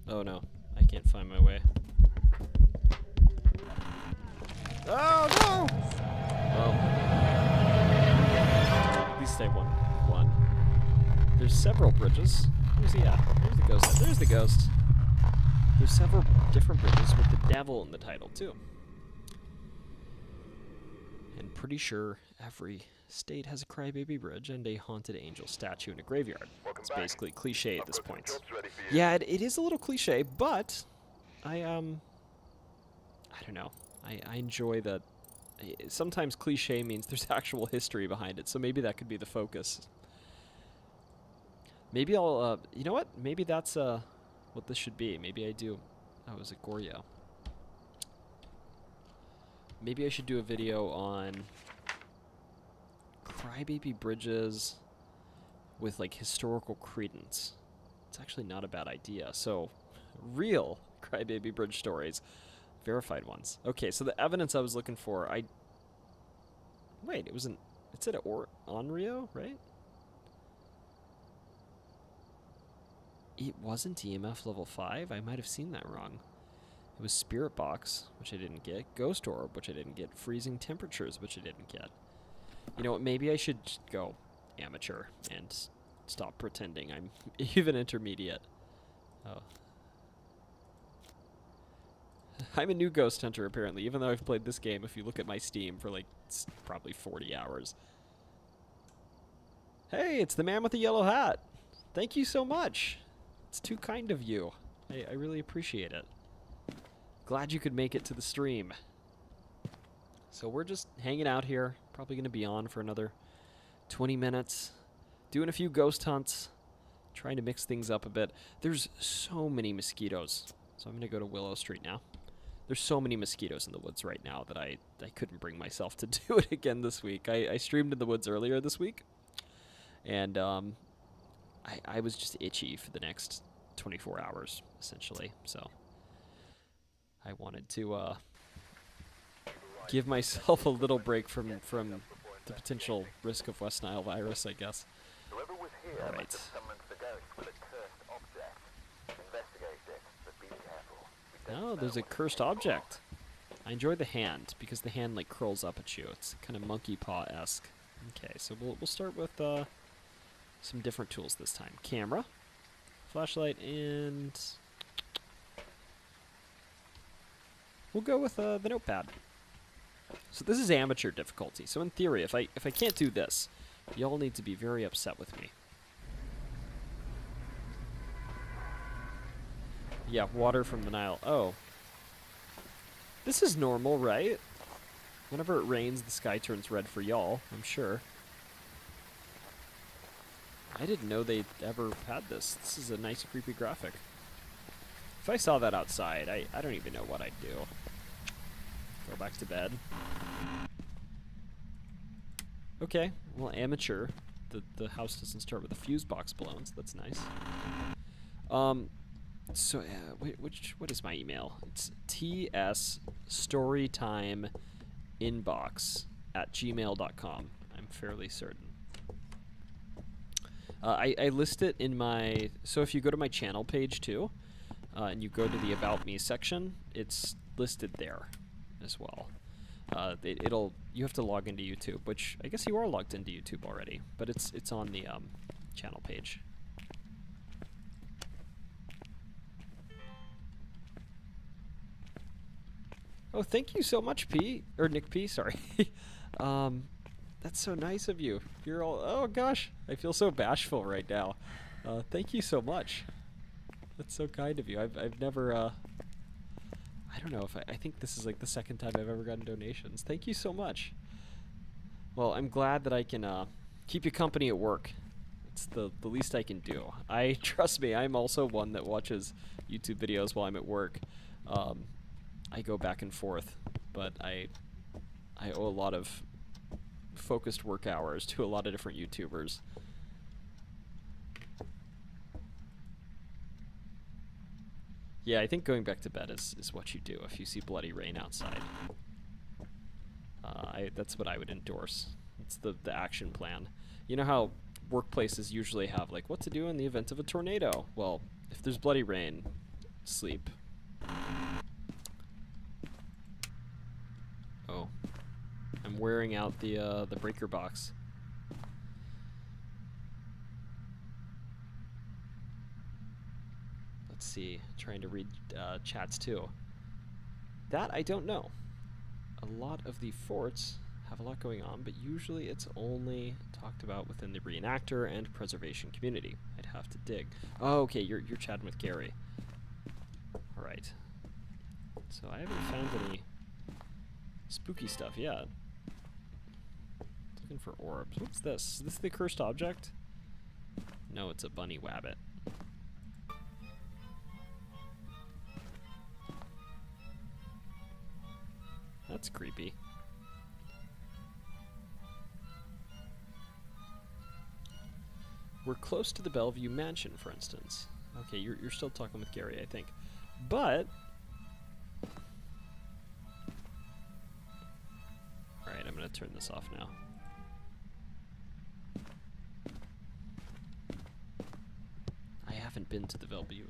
Oh no, I can't find my way. Oh no! Well, at least I won one. There's several bridges. Where's he at? There's the ghost. There's the ghost. There's several different bridges with the devil in the title too. And pretty sure every state has a crybaby bridge and a haunted angel statue in a graveyard. It's basically cliche at this point. Yeah, it is a little cliche, but I don't know. I enjoy that. Sometimes cliche means there's actual history behind it, so maybe that could be the focus. Maybe I'll, you know what? Maybe that's what this should be. Maybe I do. Oh, it was a Goryo. Maybe I should do a video on crybaby bridges with like historical credence. It's actually not a bad idea. So, real crybaby bridge stories. Verified ones. Okay, so the evidence I was looking for, wait, it said Onryo, right? It wasn't EMF level 5? I might have seen that wrong. It was Spirit Box, which I didn't get. Ghost Orb, which I didn't get. Freezing Temperatures, which I didn't get. You know what, maybe I should go amateur and stop pretending I'm even intermediate. Oh. I'm a new ghost hunter, apparently, even though I've played this game, if you look at my Steam, for like probably 40 hours. Hey, it's the man with the yellow hat. Thank you so much. It's too kind of you. I really appreciate it. Glad you could make it to the stream. So we're just hanging out here. Probably going to be on for another 20 minutes. Doing a few ghost hunts. Trying to mix things up a bit. There's so many mosquitoes. So I'm going to go to Willow Street now. There's so many mosquitoes in the woods right now that I couldn't bring myself to do it again this week. I streamed in the woods earlier this week. And I was just itchy for the next 24 hours, essentially. So I wanted to give myself a little break from the potential risk of West Nile virus, I guess. All right. Oh, there's a cursed object. I enjoy the hand because the hand like curls up at you. It's kind of monkey paw-esque. Okay, so we'll start with some different tools this time. Camera, flashlight, and we'll go with the notepad. So this is amateur difficulty. So in theory, if I can't do this, y'all need to be very upset with me. Yeah, water from the Nile. Oh. This is normal, right? Whenever it rains, the sky turns red for y'all, I'm sure. I didn't know they ever had this. This is a nice, creepy graphic. If I saw that outside, I don't even know what I'd do. Go back to bed. Okay, well, amateur. The house doesn't start with a fuse box blown, so that's nice. So, what is my email? It's tsstorytimeinbox@gmail.com. I'm fairly certain. I list it in my... So if you go to my channel page, too, and you go to the About Me section, it's listed there as well. You have to log into YouTube, which I guess you are logged into YouTube already, but it's on the channel page. Oh, thank you so much, P. Or Nick P, sorry. That's so nice of you. You're all... Oh, gosh. I feel so bashful right now. Thank you so much. That's so kind of you. I've never... I don't know if I think this is like the second time I've ever gotten donations. Thank you so much. Well, I'm glad that I can keep you company at work. It's the least I can do. Trust me, I'm also one that watches YouTube videos while I'm at work. I go back and forth, but I owe a lot of focused work hours to a lot of different YouTubers. Yeah, I think going back to bed is what you do if you see bloody rain outside. That's what I would endorse. It's the action plan. You know how workplaces usually have, like, what to do in the event of a tornado. Well, if there's bloody rain, sleep. Oh. I'm wearing out the breaker box. Let's see. Trying to read chats too. That I don't know. A lot of the forts have a lot going on, but usually it's only talked about within the reenactor and preservation community. I'd have to dig. Oh, okay, you're chatting with Gary. All right. So I haven't found any spooky stuff yet. Looking for orbs. What's this? Is this the cursed object? No, it's a bunny wabbit. That's creepy. We're close to the Bellevue Mansion, for instance. Okay, you're still talking with Gary, I think. But... Alright, I'm going to turn this off now. I haven't been to the Bellevue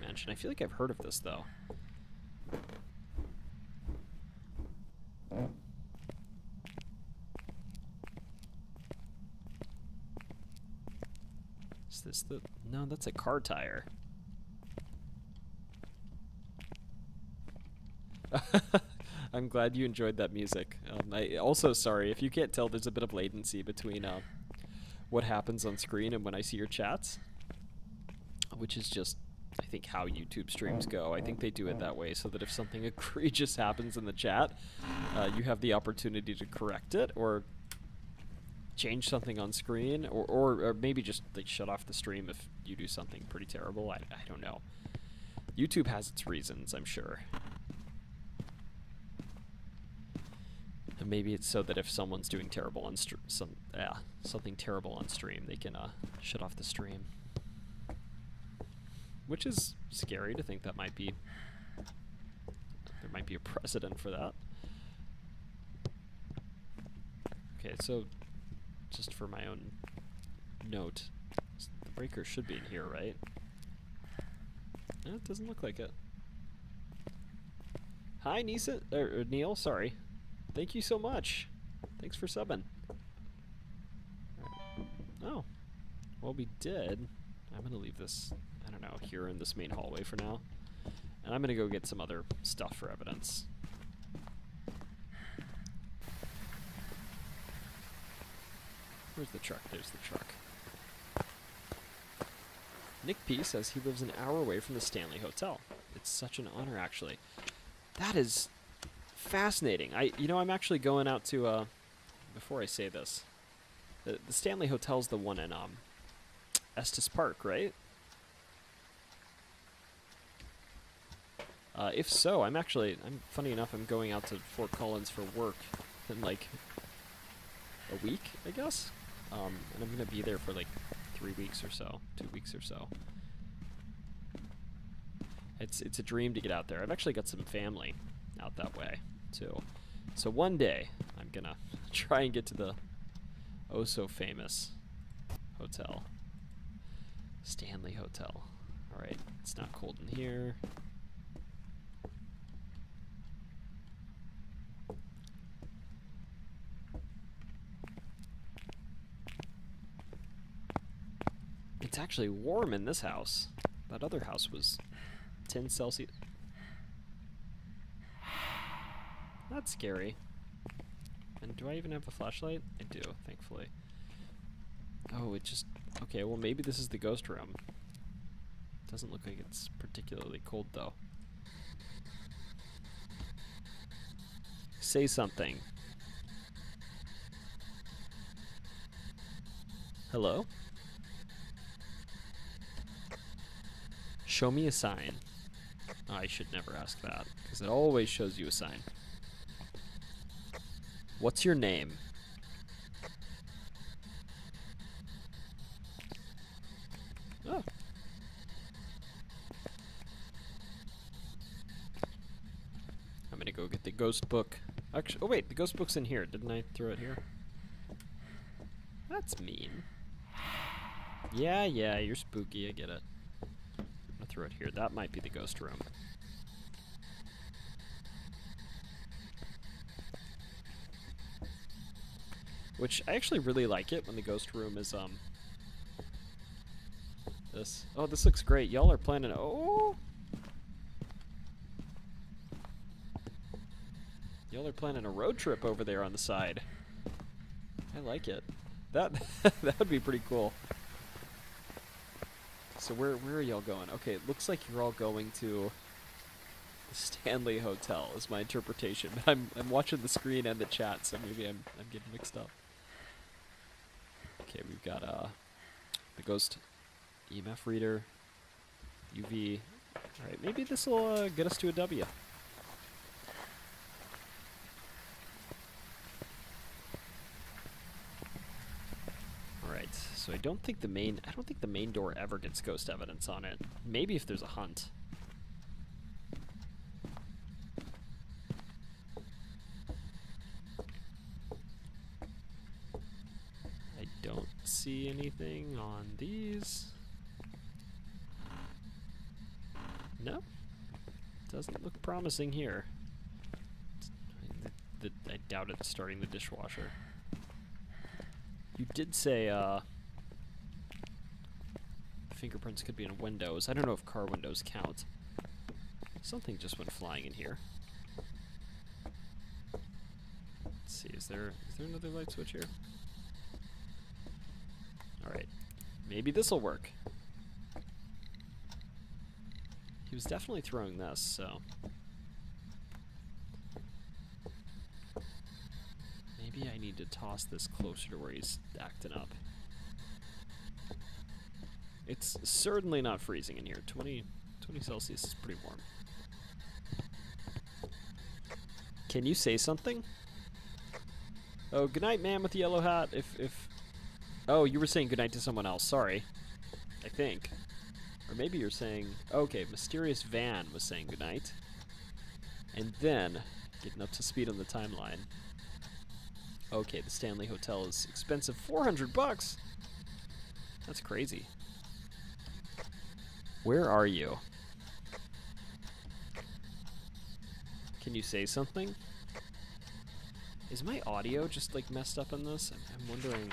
Mansion. I feel like I've heard of this, though. Is this the... No, that's a car tire. I'm glad you enjoyed that music. I also, sorry, if you can't tell, there's a bit of latency between what happens on screen and when I see your chats. Which is just, I think, how YouTube streams go. I think they do it that way so that if something egregious happens in the chat, you have the opportunity to correct it or change something on screen, or maybe just like shut off the stream if you do something pretty terrible. I don't know. YouTube has its reasons, I'm sure. And maybe it's so that if someone's doing terrible on something terrible on stream, they can shut off the stream. Which is scary to think that might be... There might be a precedent for that. Okay, so just for my own note, the breaker should be in here, right? It doesn't look like it. Hi, Neil, sorry. Thank you so much. Thanks for subbing. Right. Oh. Well, we did. I'm going to leave this, I don't know, here in this main hallway for now. And I'm going to go get some other stuff for evidence. Where's the truck? There's the truck. Nick P says he lives an hour away from the Stanley Hotel. It's such an honor, actually. That is fascinating. I'm actually going out to, before I say this, the Stanley Hotel's the one in, Estes Park, right? If so, I'm funny enough, I'm going out to Fort Collins for work in like a week, I guess. And I'm gonna be there for like 3 weeks or so, 2 weeks or so. It's a dream to get out there. I've actually got some family out that way too. So one day I'm gonna try and get to the oh so famous hotel. Stanley Hotel. Alright, it's not cold in here. It's actually warm in this house. That other house was 10 Celsius. That's scary. And do I even have a flashlight? I do, thankfully. Oh, it just... Okay, well maybe this is the ghost room. Doesn't look like it's particularly cold, though. Say something. Hello? Show me a sign. Oh, I should never ask that, because it always shows you a sign. What's your name? Oh. I'm gonna go get the ghost book. Actually, oh wait, the ghost book's in here. Didn't I throw it here? That's mean. Yeah, yeah, you're spooky. I get it. I'm gonna throw it here. That might be the ghost room. Which I actually really like it when the ghost room is this. Oh, this looks great. Y'all are planning. Oh, y'all are planning a road trip over there on the side. I like it. That that would be pretty cool. So where are y'all going? Okay, it looks like you're all going to the Stanley Hotel is my interpretation. I'm watching the screen and the chat, so maybe I'm getting mixed up. Okay, we've got the ghost EMF reader, UV. All right, maybe this will get us to a W. All right, so I don't think the main door ever gets ghost evidence on it. Maybe if there's a hunt. I don't see anything on these. No, doesn't look promising here. I doubt it's starting the dishwasher. You did say fingerprints could be in windows. I don't know if car windows count. Something just went flying in here. Let's see, is there another light switch here? Alright. Maybe this'll work. He was definitely throwing this, so maybe I need to toss this closer to where he's acting up. It's certainly not freezing in here. 20 Celsius is pretty warm. Can you say something? Oh, good night, man with the yellow hat. If oh, you were saying goodnight to someone else. Sorry. I think. Or maybe you're saying, okay, Mysterious Van was saying goodnight. And then, getting up to speed on the timeline. Okay, the Stanley Hotel is expensive. $400? That's crazy. Where are you? Can you say something? Is my audio just like messed up in this? I'm wondering.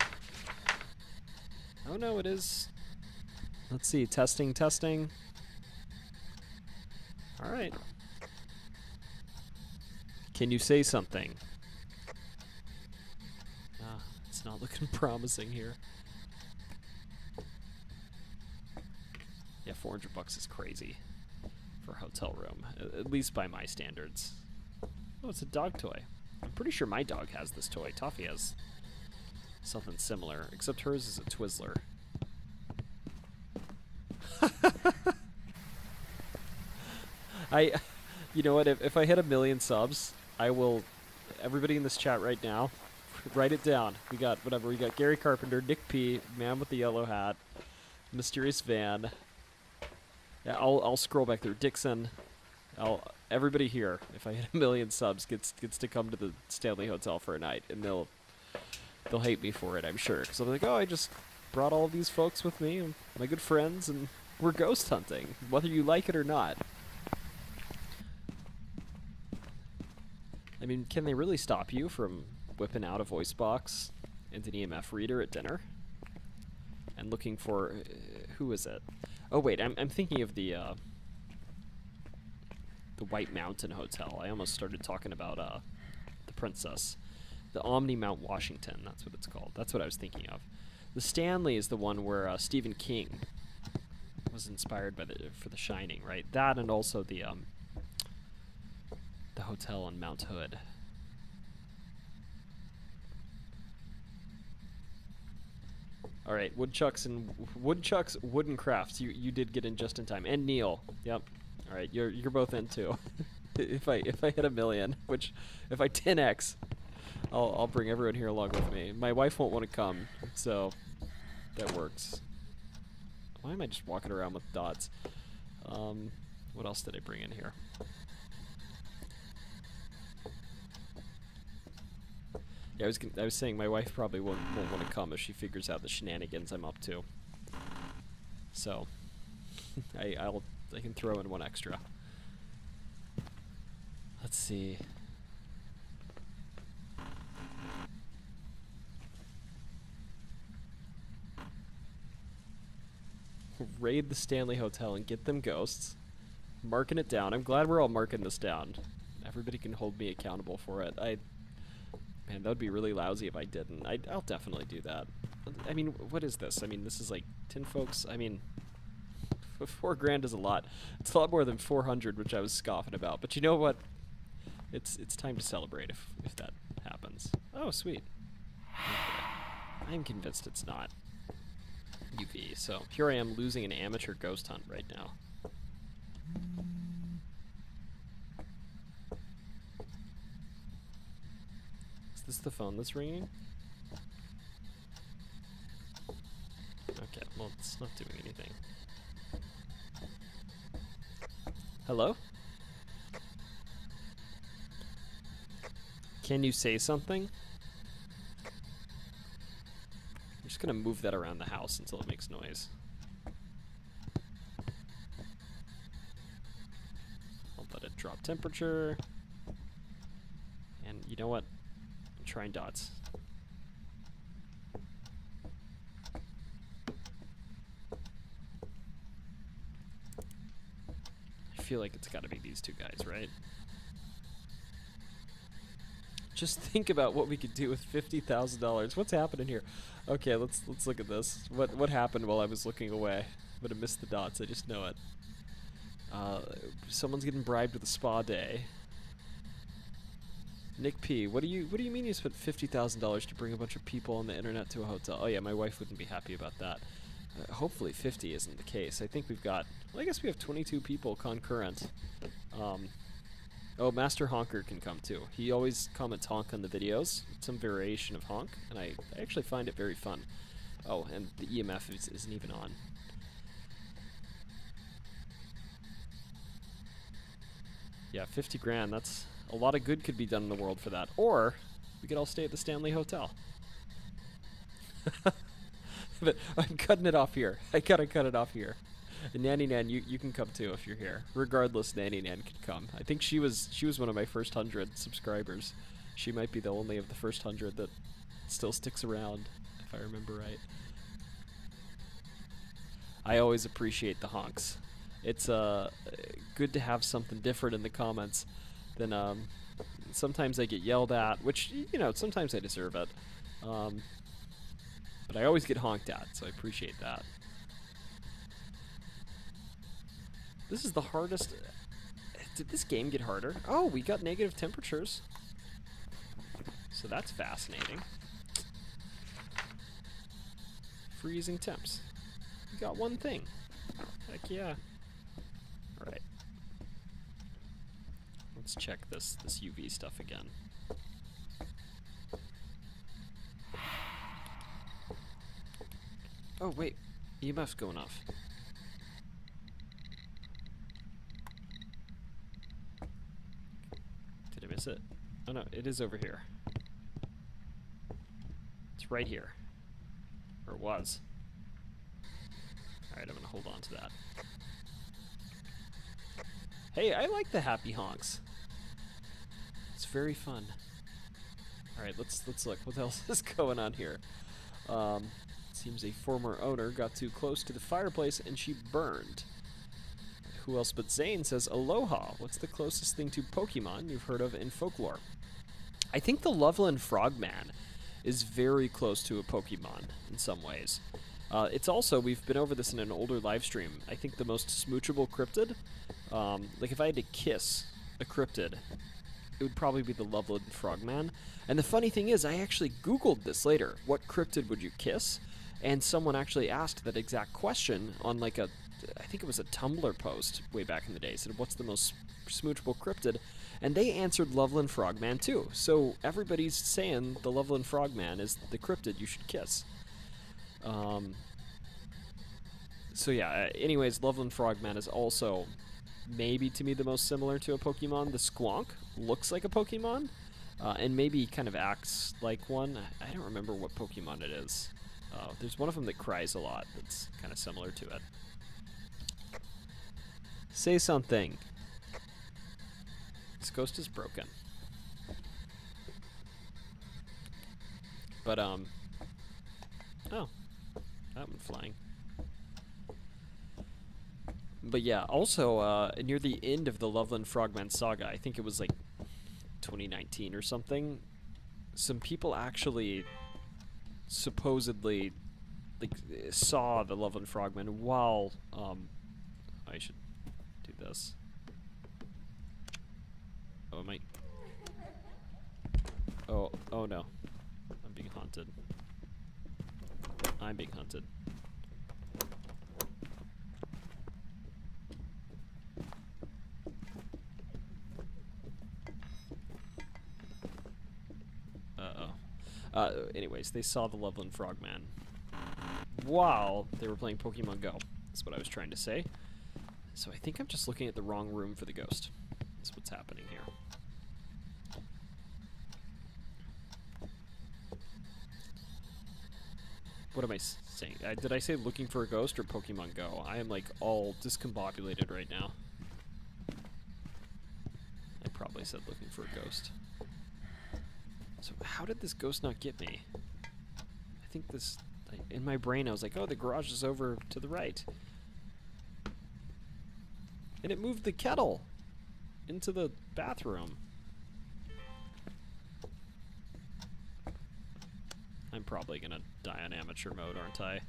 Oh no, it is. Let's see, testing. All right. Can you say something? Ah, it's not looking promising here. Yeah, $400 is crazy for a hotel room, at least by my standards. Oh, it's a dog toy. I'm pretty sure my dog has this toy. Toffee has something similar, except hers is a Twizzler. You know what? If I hit 1 million subs, I will. Everybody in this chat right now, write it down. We got whatever. We got Gary Carpenter, Nick P, Man with the Yellow Hat, Mysterious Van. Yeah, I'll scroll back through. Dixon. Everybody here. If I hit 1 million subs, gets to come to the Stanley Hotel for a night, and they'll hate me for it, I'm sure. So they're like, oh, I just brought all of these folks with me, my good friends, and we're ghost hunting, whether you like it or not. I mean, can they really stop you from whipping out a voice box and an EMF reader at dinner? And looking for... who is it? Oh, wait, I'm thinking of the White Mountain Hotel. I almost started talking about the Princess. The Omni Mount Washington, that's what it's called. That's what I was thinking of. The Stanley is the one where Stephen King was inspired by for The Shining, right? That and also the hotel on Mount Hood. All right, Woodchucks Wooden Crafts. You did get in just in time, and Neil. Yep. All right, you're both in too. if I hit 1 million, which if I 10x, I'll bring everyone here along with me. My wife won't want to come, so that works. Why am I just walking around with dots? What else did I bring in here? Yeah, I was saying my wife probably won't want to come if she figures out the shenanigans I'm up to. So I can throw in one extra. Let's see. Raid the Stanley Hotel and get them ghosts. Marking it down. I'm glad we're all marking this down. Everybody can hold me accountable for it. Man, that would be really lousy if I didn't. I'll definitely do that. I mean, what is this? I mean, this is like 10 folks. I mean, 4 grand is a lot. It's a lot more than 400, which I was scoffing about. But you know what? It's time to celebrate if that happens. Oh, sweet. Okay. I'm convinced it's not UV. So here I am losing an amateur ghost hunt right now. Is this the phone that's ringing? Okay, well, it's not doing anything. Hello? Can you say something? I'm just gonna move that around the house until it makes noise. I'll let it drop temperature. And you know what? I'm trying dots. I feel like it's gotta be these two guys, right? Just think about what we could do with $50,000. What's happening here? Okay, let's look at this. What happened while I was looking away? I'm gonna miss the dots. I just know it. Someone's getting bribed with a spa day. Nick P, what do you mean you spent $50,000 to bring a bunch of people on the internet to a hotel? Oh yeah, my wife wouldn't be happy about that. Hopefully 50 isn't the case. I think we've got. Well, I guess we have 22 people concurrent. Oh, Master Honker can come too. He always comments honk on the videos, some variation of honk, and I actually find it very fun. Oh, and the EMF isn't even on. Yeah, 50 grand, that's a lot of good could be done in the world for that. Or we could all stay at the Stanley Hotel. But I'm cutting it off here. I gotta cut it off here. And Nanny Nan, you can come too if you're here. Regardless, Nanny Nan could come. I think she was one of my first 100 subscribers. She might be the only of the first 100 that still sticks around, if I remember right. I always appreciate the honks. It's good to have something different in the comments than sometimes I get yelled at, which, you know, sometimes I deserve it. But I always get honked at, so I appreciate that. This is the hardest. Did this game get harder? Oh, we got negative temperatures. So that's fascinating. Freezing temps. We got one thing. Heck yeah. Alright. Let's check this UV stuff again. Oh, wait. EMF's going off. Did I miss it? Oh no, it is over here. It's right here. Or it was. Alright, I'm gonna hold on to that. Hey, I like the happy honks. It's very fun. Alright, let's look. What else is going on here? Seems a former owner got too close to the fireplace and she burned. Who else but Zane says, Aloha, what's the closest thing to Pokemon you've heard of in folklore? I think the Loveland Frogman is very close to a Pokemon in some ways. It's also, we've been over this in an older live stream, I think the most smoochable cryptid, like if I had to kiss a cryptid, it would probably be the Loveland Frogman. And the funny thing is, I actually Googled this later. What cryptid would you kiss? And someone actually asked that exact question on like I think it was a Tumblr post way back in the day. Said, what's the most smoochable cryptid? And they answered Loveland Frogman too. So everybody's saying the Loveland Frogman is the cryptid you should kiss. So yeah, anyways, Loveland Frogman is also maybe to me the most similar to a Pokemon. The Squonk looks like a Pokemon, and maybe kind of acts like one. I don't remember what Pokemon it is. There's one of them that cries a lot that's kind of similar to it. Say something. This ghost is broken. But, oh. That one flying. But yeah, also, near the end of the Loveland Frogman saga, I think it was like 2019 or something, some people actually supposedly like saw the Loveland Frogman while, I should do this. Oh, am I? Oh no. I'm being haunted. I'm being hunted. Anyways, they saw the Loveland Frogman while they were playing Pokemon Go. That's what I was trying to say. So I think I'm just looking at the wrong room for the ghost. That's what's happening here. What am I saying? Did I say looking for a ghost or Pokemon Go? I am like all discombobulated right now. I probably said looking for a ghost. So how did this ghost not get me? I think this... in my brain I was like, oh, the garage is over to the right. And it moved the kettle into the bathroom. I'm probably gonna die on amateur mode, aren't I?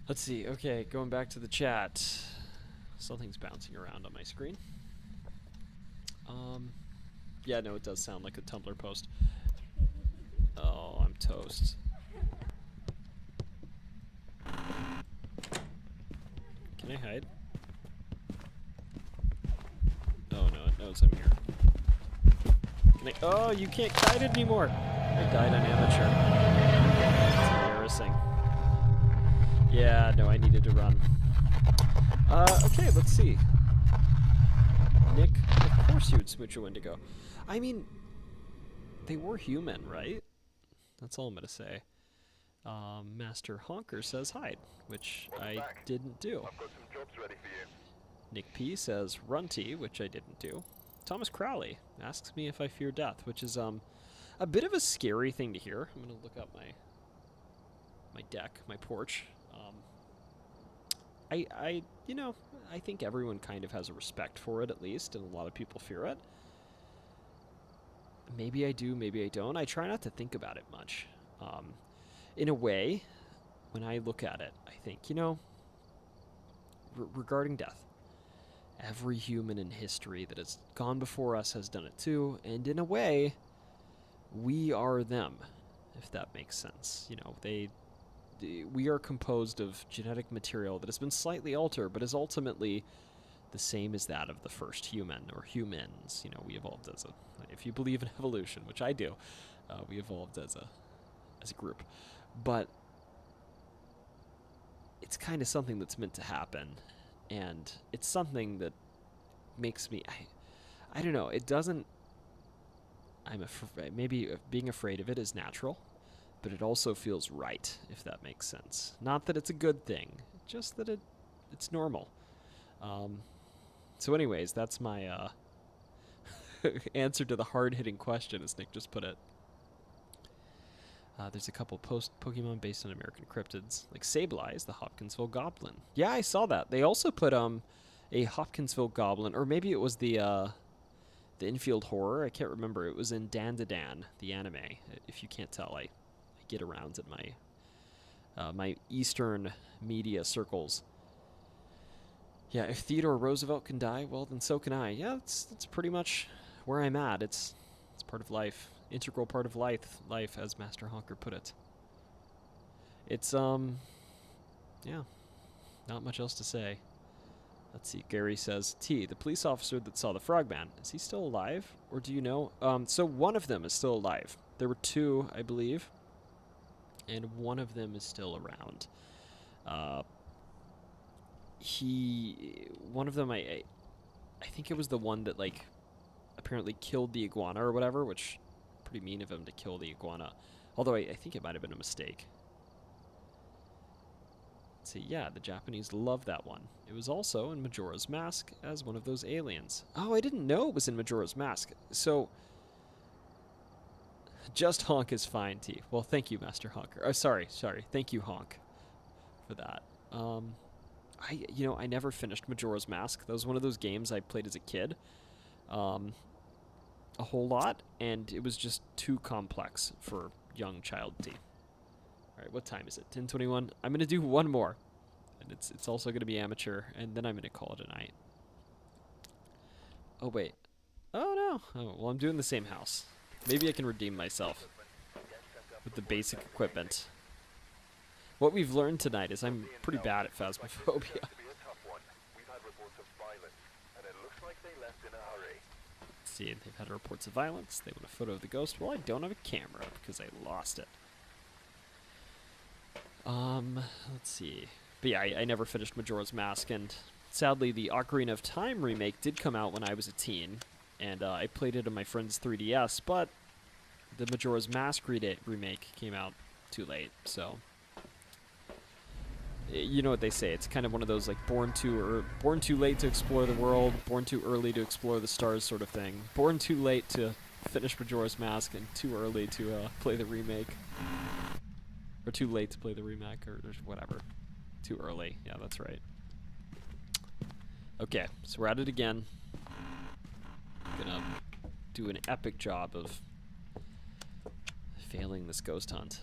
Let's see. Okay, going back to the chat. Something's bouncing around on my screen. Yeah, no, it does sound like a Tumblr post. Oh, I'm toast. Can I hide? Oh, no, it knows I'm here. Can I? Oh, you can't hide it anymore! I died on amateur. That's embarrassing. Yeah, no, I needed to run. Okay, let's see. Nick, of course you would smooch a Wendigo. I mean, they were human, right? That's all I'm gonna say. Master Honker says hide, which I didn't do. I've got some jobs ready for you. Nick P says runty, which I didn't do. Thomas Crowley asks me if I fear death, which is a bit of a scary thing to hear. I'm gonna look up my deck, my porch. You know, I think everyone kind of has a respect for it, at least, and a lot of people fear it. Maybe I do, maybe I don't. I try not to think about it much. In a way, when I look at it, I think, you know, regarding death, every human in history that has gone before us has done it too, and in a way, we are them, if that makes sense. You know, we are composed of genetic material that has been slightly altered, but is ultimately the same as that of the first human, or humans. You know, we evolved as a, if you believe in evolution, which I do, we evolved as a group. But it's kind of something that's meant to happen, and it's something that makes me, I don't know, it doesn't, maybe being afraid of it is natural, but it also feels right, if that makes sense. Not that it's a good thing, just that it's normal. So anyways, that's my answer to the hard-hitting question, as Nick just put it. There's a couple Pokemon based on American cryptids, like Sableye, the Hopkinsville Goblin. Yeah, I saw that. They also put a Hopkinsville Goblin, or maybe it was the Infield Horror. I can't remember. It was in Dan to Dan, the anime. If you can't tell, I get around in my Eastern media circles. Yeah, if Theodore Roosevelt can die, well, then so can I. Yeah, that's pretty much where I'm at. It's part of life. Integral part of life, as Master Honker put it. It's, yeah, not much else to say. Let's see, Gary says, T, the police officer that saw the Frogman, is he still alive? Or do you know? So one of them is still alive. There were two, I believe, and one of them is still around. One of them, I think it was the one that, like, apparently killed the iguana or whatever, which, pretty mean of him to kill the iguana. Although I think it might have been a mistake. Let's see. Yeah, the Japanese love that one. It was also in Majora's Mask as one of those aliens. Oh, I didn't know it was in Majora's Mask. So, just Honk is fine, T. Well, thank you, Master Honker. Oh, sorry. Thank you, Honk, for that. I never finished Majora's Mask. That was one of those games I played as a kid. A whole lot, and it was just too complex for young child T. All right, what time is it? 10:21. I'm gonna do one more, and it's also gonna be amateur, and then I'm gonna call it a night. Oh wait. Oh no. Oh well, I'm doing the same house. Maybe I can redeem myself with the basic equipment. What we've learned tonight is I'm pretty bad at phasmophobia. Let's see, they've had reports of violence. They want a photo of the ghost. Well, I don't have a camera because I lost it. Let's see. But yeah, I never finished Majora's Mask, and sadly, the Ocarina of Time remake did come out when I was a teen, and I played it on my friend's 3DS, but the Majora's Mask remake came out too late, so you know what they say, it's kind of one of those like born too late to explore the world, born too early to explore the stars sort of thing. Born too late to finish Majora's Mask and too early to play the remake. Or too late to play the remake, or whatever. Too early, yeah, that's right. Okay, so we're at it again. Gonna do an epic job of failing this ghost hunt.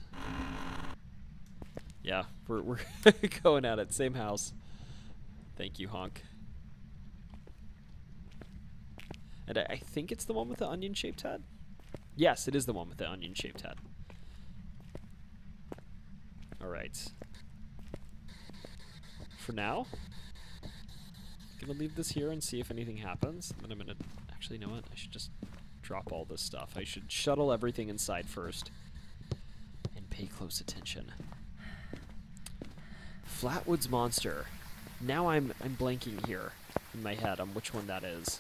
Yeah, we're going at it. Same house. Thank you, Honk. And I think it's the one with the onion-shaped head? Yes, it is the one with the onion-shaped head. Alright. For now, I'm gonna leave this here and see if anything happens. And then I'm gonna... Actually, you know what? I should just drop all this stuff. I should shuttle everything inside first. And pay close attention. Flatwoods Monster. Now I'm blanking here in my head on which one that is.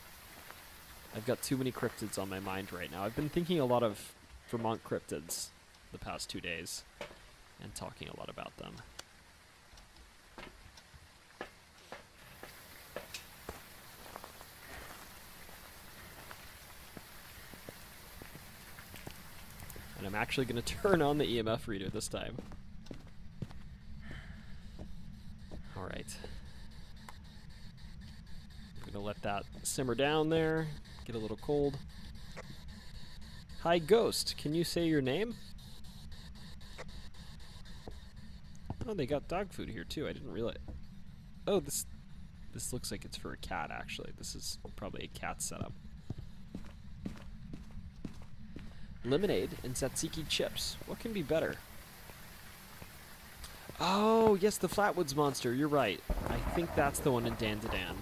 I've got too many cryptids on my mind right now. I've been thinking a lot of Vermont cryptids the past 2 days and talking a lot about them. And I'm actually going to turn on the EMF reader this time. Alright. I'm going to let that simmer down there, get a little cold. Hi, Ghost. Can you say your name? Oh, they got dog food here, too. I didn't realize. Oh, this looks like it's for a cat, actually. This is probably a cat setup. Lemonade and tzatziki chips. What can be better? Oh, yes, the Flatwoods Monster. You're right. I think that's the one in Dandadan.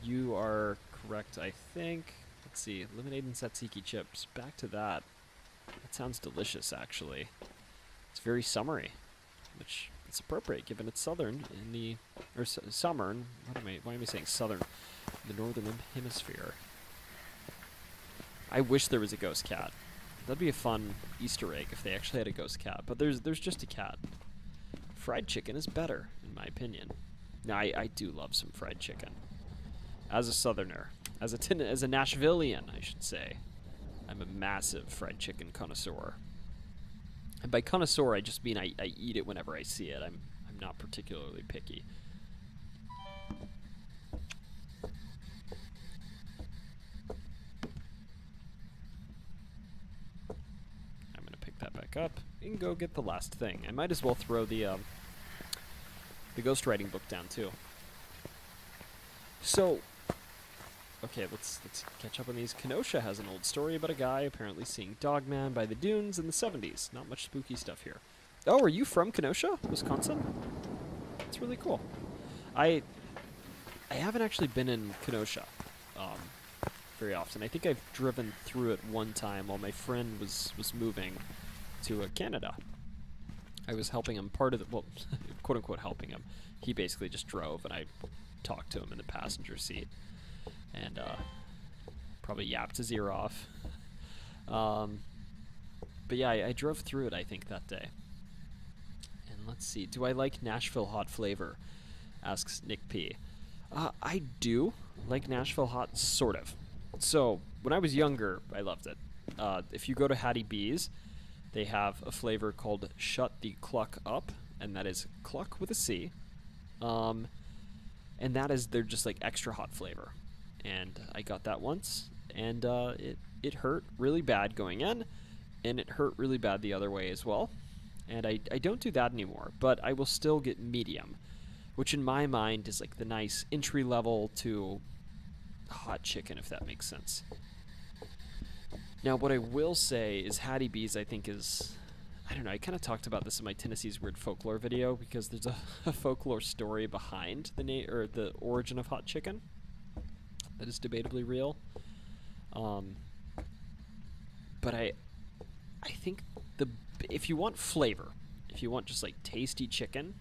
You are correct, I think. Let's see. Lemonade and tzatziki chips. Back to that. That sounds delicious, actually. It's very summery, which is appropriate given it's southern in the... Or southern. Why am I saying southern? The northern hemisphere. I wish there was a ghost cat. That'd be a fun Easter egg if they actually had a ghost cat. But there's just a cat. Fried chicken is better, in my opinion. Now, I do love some fried chicken. As a southerner. As a Nashvilleian, I should say. I'm a massive fried chicken connoisseur. And by connoisseur, I just mean I eat it whenever I see it. I'm not particularly picky. That back up and go get the last thing. I might as well throw the ghostwriting book down too. So, okay, let's catch up on these. Kenosha has an old story about a guy apparently seeing Dogman by the dunes in the 70s. Not much spooky stuff here. Oh, are you from Kenosha, Wisconsin? That's really cool. I haven't actually been in Kenosha very often. I think I've driven through it one time while my friend was moving to Canada. I was helping him part of the, well, quote unquote helping him. He basically just drove and I talked to him in the passenger seat and probably yapped his ear off. But yeah, I drove through it, I think, that day. Let's see. Do I like Nashville hot flavor? Asks Nick P. I do like Nashville hot, sort of. So, when I was younger, I loved it. If you go to Hattie B's, they have a flavor called Shut the Cluck Up, and that is cluck with a C. And that is, they're just like extra hot flavor. And I got that once, and it hurt really bad going in, and it hurt really bad the other way as well. And I don't do that anymore, but I will still get medium, which in my mind is like the nice entry level to hot chicken, if that makes sense. Now, what I will say is Hattie B's, I think, is... I don't know, I kind of talked about this in my Tennessee's Weird Folklore video, because there's a folklore story behind the origin of hot chicken that is debatably real. But I think if you want flavor, if you want just like tasty chicken,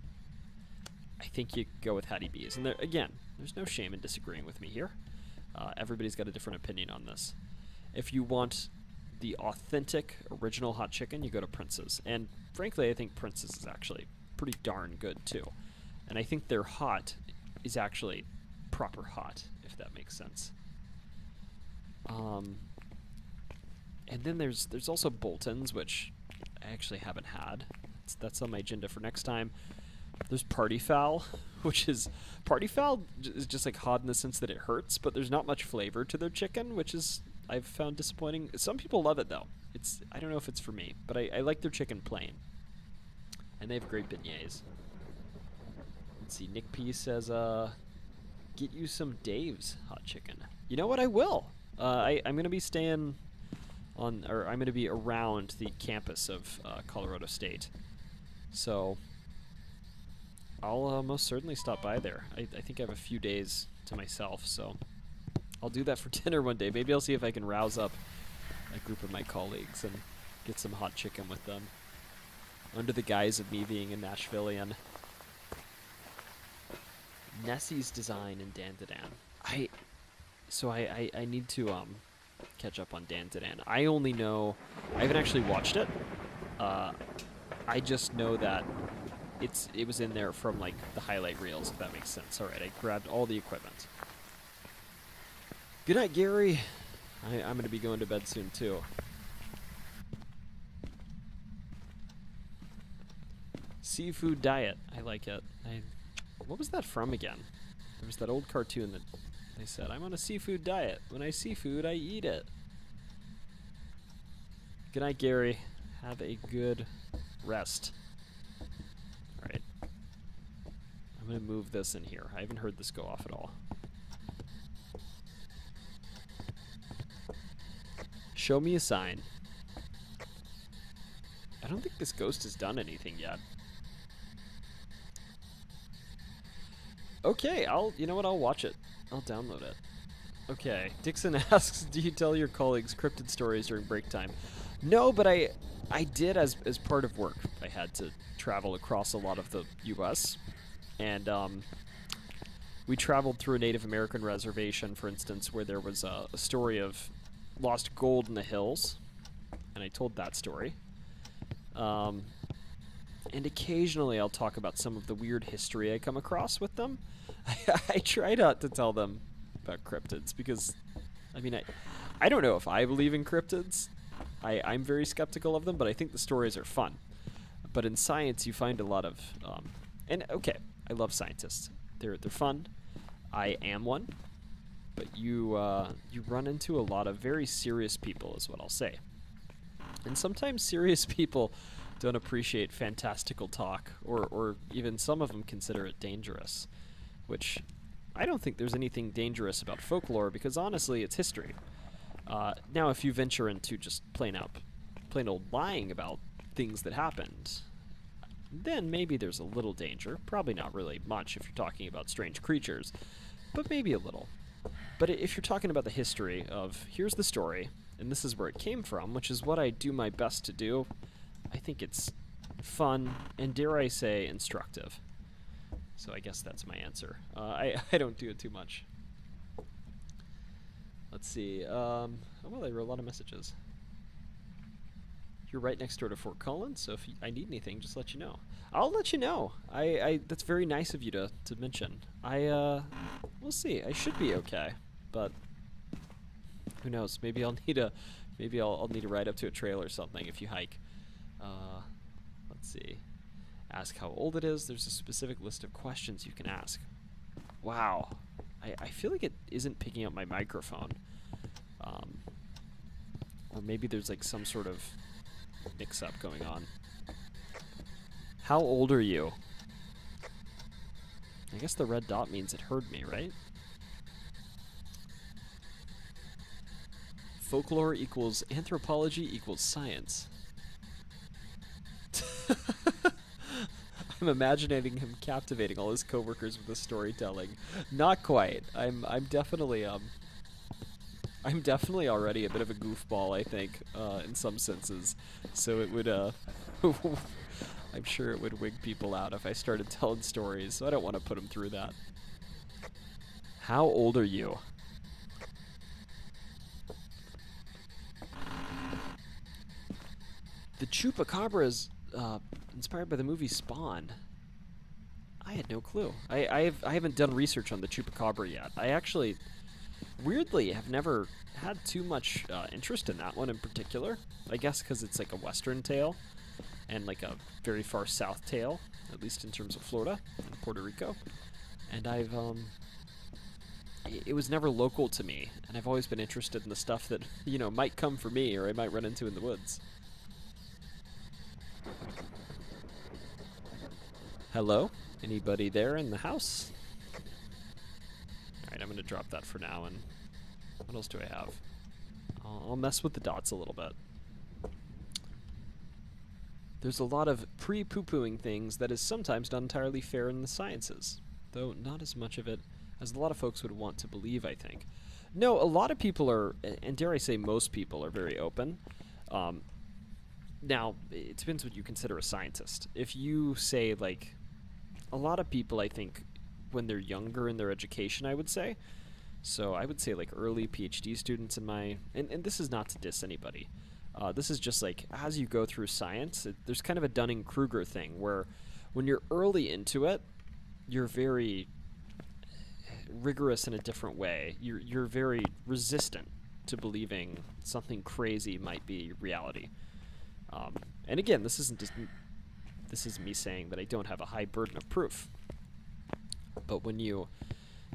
I think you go with Hattie B's. And again, there's no shame in disagreeing with me here. Everybody's got a different opinion on this. If you want the authentic, original hot chicken, you go to Prince's. And frankly, I think Prince's is actually pretty darn good too. And I think their hot is actually proper hot, if that makes sense. And then there's also Bolton's, which I actually haven't had. That's on my agenda for next time. There's Party Foul, which is... Party Foul is just like hot in the sense that it hurts, but there's not much flavor to their chicken, which is... I've found disappointing. Some people love it, though. I don't know if it's for me, but I like their chicken plain. And they have great beignets. Let's see, Nick P says, get you some Dave's hot chicken. You know what? I will. I'm going to be staying I'm going to be around the campus of Colorado State. So I'll most certainly stop by there. I think I have a few days to myself, so I'll do that for dinner one day. Maybe I'll see if I can rouse up a group of my colleagues and get some hot chicken with them under the guise of me being a Nashvilleian. Nessie's Design in Dan to Dan. I need to catch up on Dan to Dan. I only know... I haven't actually watched it. I just know that it was in there from like the highlight reels, if that makes sense. Alright, I grabbed all the equipment. Good night, Gary. I'm going to be going to bed soon, too. Seafood diet. I like it. What was that from again? There was that old cartoon that they said, I'm on a seafood diet. When I see food, I eat it. Good night, Gary. Have a good rest. Alright. I'm going to move this in here. I haven't heard this go off at all. Show me a sign. I don't think this ghost has done anything yet. Okay, you know what, I'll watch it. I'll download it. Okay, Dixon asks, do you tell your colleagues cryptid stories during break time? No, but I did as part of work. I had to travel across a lot of the U.S., and we traveled through a Native American reservation, for instance, where there was a story of lost gold in the hills, and I told that story. And occasionally I'll talk about some of the weird history I come across with them. I try not to tell them about cryptids because, I mean, I don't know if I believe in cryptids. I'm very skeptical of them, but I think the stories are fun. But in science, you find a lot of, and okay, I love scientists. They're fun. I am one. But you run into a lot of very serious people, is what I'll say. And sometimes serious people don't appreciate fantastical talk, or even some of them consider it dangerous, which I don't think there's anything dangerous about folklore, because honestly, it's history. Now, if you venture into just plain old lying about things that happened, then maybe there's a little danger. Probably not really much if you're talking about strange creatures, but maybe a little. But if you're talking about the history of, here's the story, and this is where it came from, which is what I do my best to do, I think it's fun, and dare I say, instructive. So I guess that's my answer. I don't do it too much. Let's see. Oh, well, there were a lot of messages. You're right next door to Fort Collins, so if I need anything, just let you know. I'll let you know. That's very nice of you to mention. We'll see. I should be okay, but who knows? Maybe I'll need to ride up to a trail or something if you hike. Let's see. Ask how old it is. There's a specific list of questions you can ask. Wow. I feel like it isn't picking up my microphone. Or maybe there's like some sort of mix-up going on. How old are you? I guess the red dot means it heard me, right? Folklore equals anthropology equals science. I'm imagining him captivating all his coworkers with his storytelling. Not quite. I'm definitely already a bit of a goofball, I think, in some senses. So it would I'm sure it would wig people out if I started telling stories, so I don't want to put them through that. How old are you? The Chupacabra is inspired by the movie Spawn. I had no clue. I haven't done research on the Chupacabra yet. I actually, weirdly, have never had too much interest in that one in particular. I guess because it's like a Western tale and like a very far south tale, at least in terms of Florida and Puerto Rico. And it was never local to me, and I've always been interested in the stuff that, might come for me or I might run into in the woods. Hello? Anybody there in the house? Alright, I'm going to drop that for now, and what else do I have? I'll mess with the dots a little bit. There's a lot of pre-poo-pooing things that is sometimes not entirely fair in the sciences, though not as much of it as a lot of folks would want to believe, I think. No, a lot of people are, and dare I say most people, are very open. Now, it depends what you consider a scientist. If you say, like, a lot of people, I think, when they're younger in their education, I would say, so I would say, like, early PhD students in my, and this is not to diss anybody, this is just, like, as you go through science, there's kind of a Dunning-Kruger thing, where when you're early into it, you're very rigorous in a different way. You're very resistant to believing something crazy might be reality. And again, this isn't me saying that I don't have a high burden of proof. But when you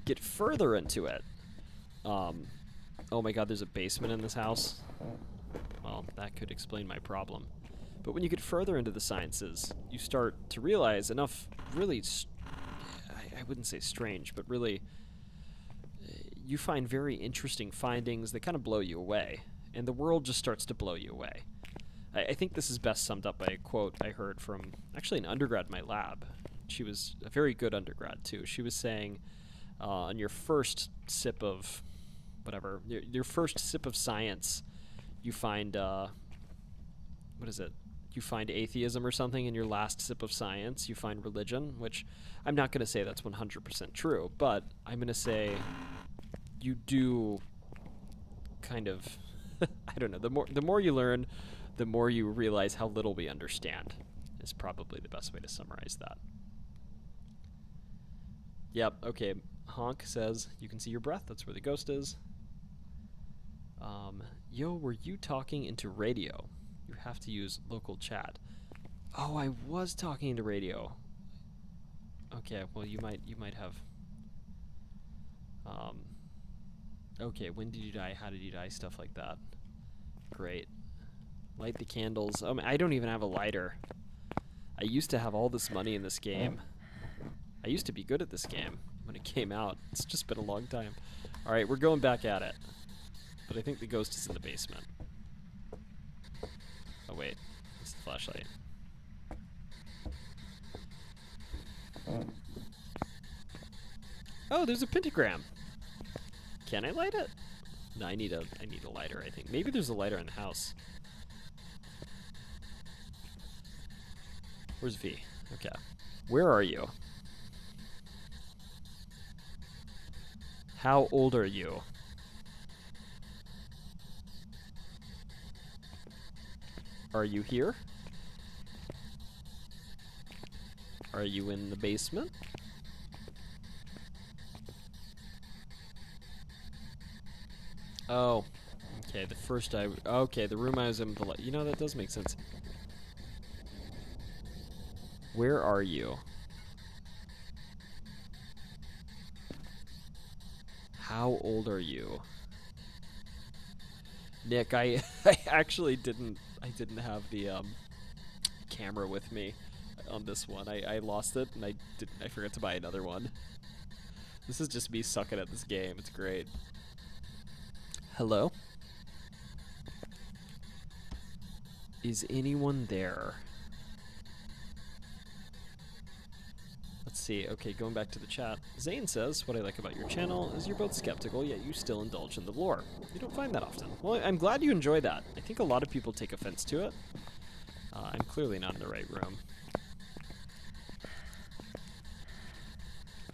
get further into it, oh my god, there's a basement in this house. Well, that could explain my problem. But when you get further into the sciences, you start to realize enough really, I wouldn't say strange, but really, you find very interesting findings that kind of blow you away. And the world just starts to blow you away. I think this is best summed up by a quote I heard from actually an undergrad in my lab. She was a very good undergrad, too. She was saying, on your first sip of whatever, your first sip of science, you find, what is it? You find atheism or something. In your last sip of science, you find religion, which I'm not going to say that's 100% true, but I'm going to say you do kind of, I don't know, the more you learn, the more you realize how little we understand, is probably the best way to summarize that. Yep, okay. Honk says, you can see your breath. That's where the ghost is. Yo, were you talking into radio? You have to use local chat. Oh, I was talking into radio. Okay, well, you might have... okay, when did you die? How did you die? Stuff like that. Great. Light the candles. I don't even have a lighter. I used to have all this money in this game. I used to be good at this game when it came out. It's just been a long time. Alright, we're going back at it. But I think the ghost is in the basement. Oh wait, it's the flashlight. Oh, there's a pentagram. Can I light it? No, I need a lighter, I think. Maybe there's a lighter in the house. Where's V? Okay. Where are you? How old are you? Are you here? Are you in the basement? Oh, okay. Okay, the room I was in. You know, that does make sense. Where are you? How old are you? Nick, I actually didn't have the camera with me on this one. I lost it and I forgot to buy another one. This is just me sucking at this game. It's great. Hello? Is anyone there? Let's see. Okay, going back to the chat. Zane says, what I like about your channel is you're both skeptical, yet you still indulge in the lore. You don't find that often. Well, I'm glad you enjoy that. I think a lot of people take offense to it. I'm clearly not in the right room.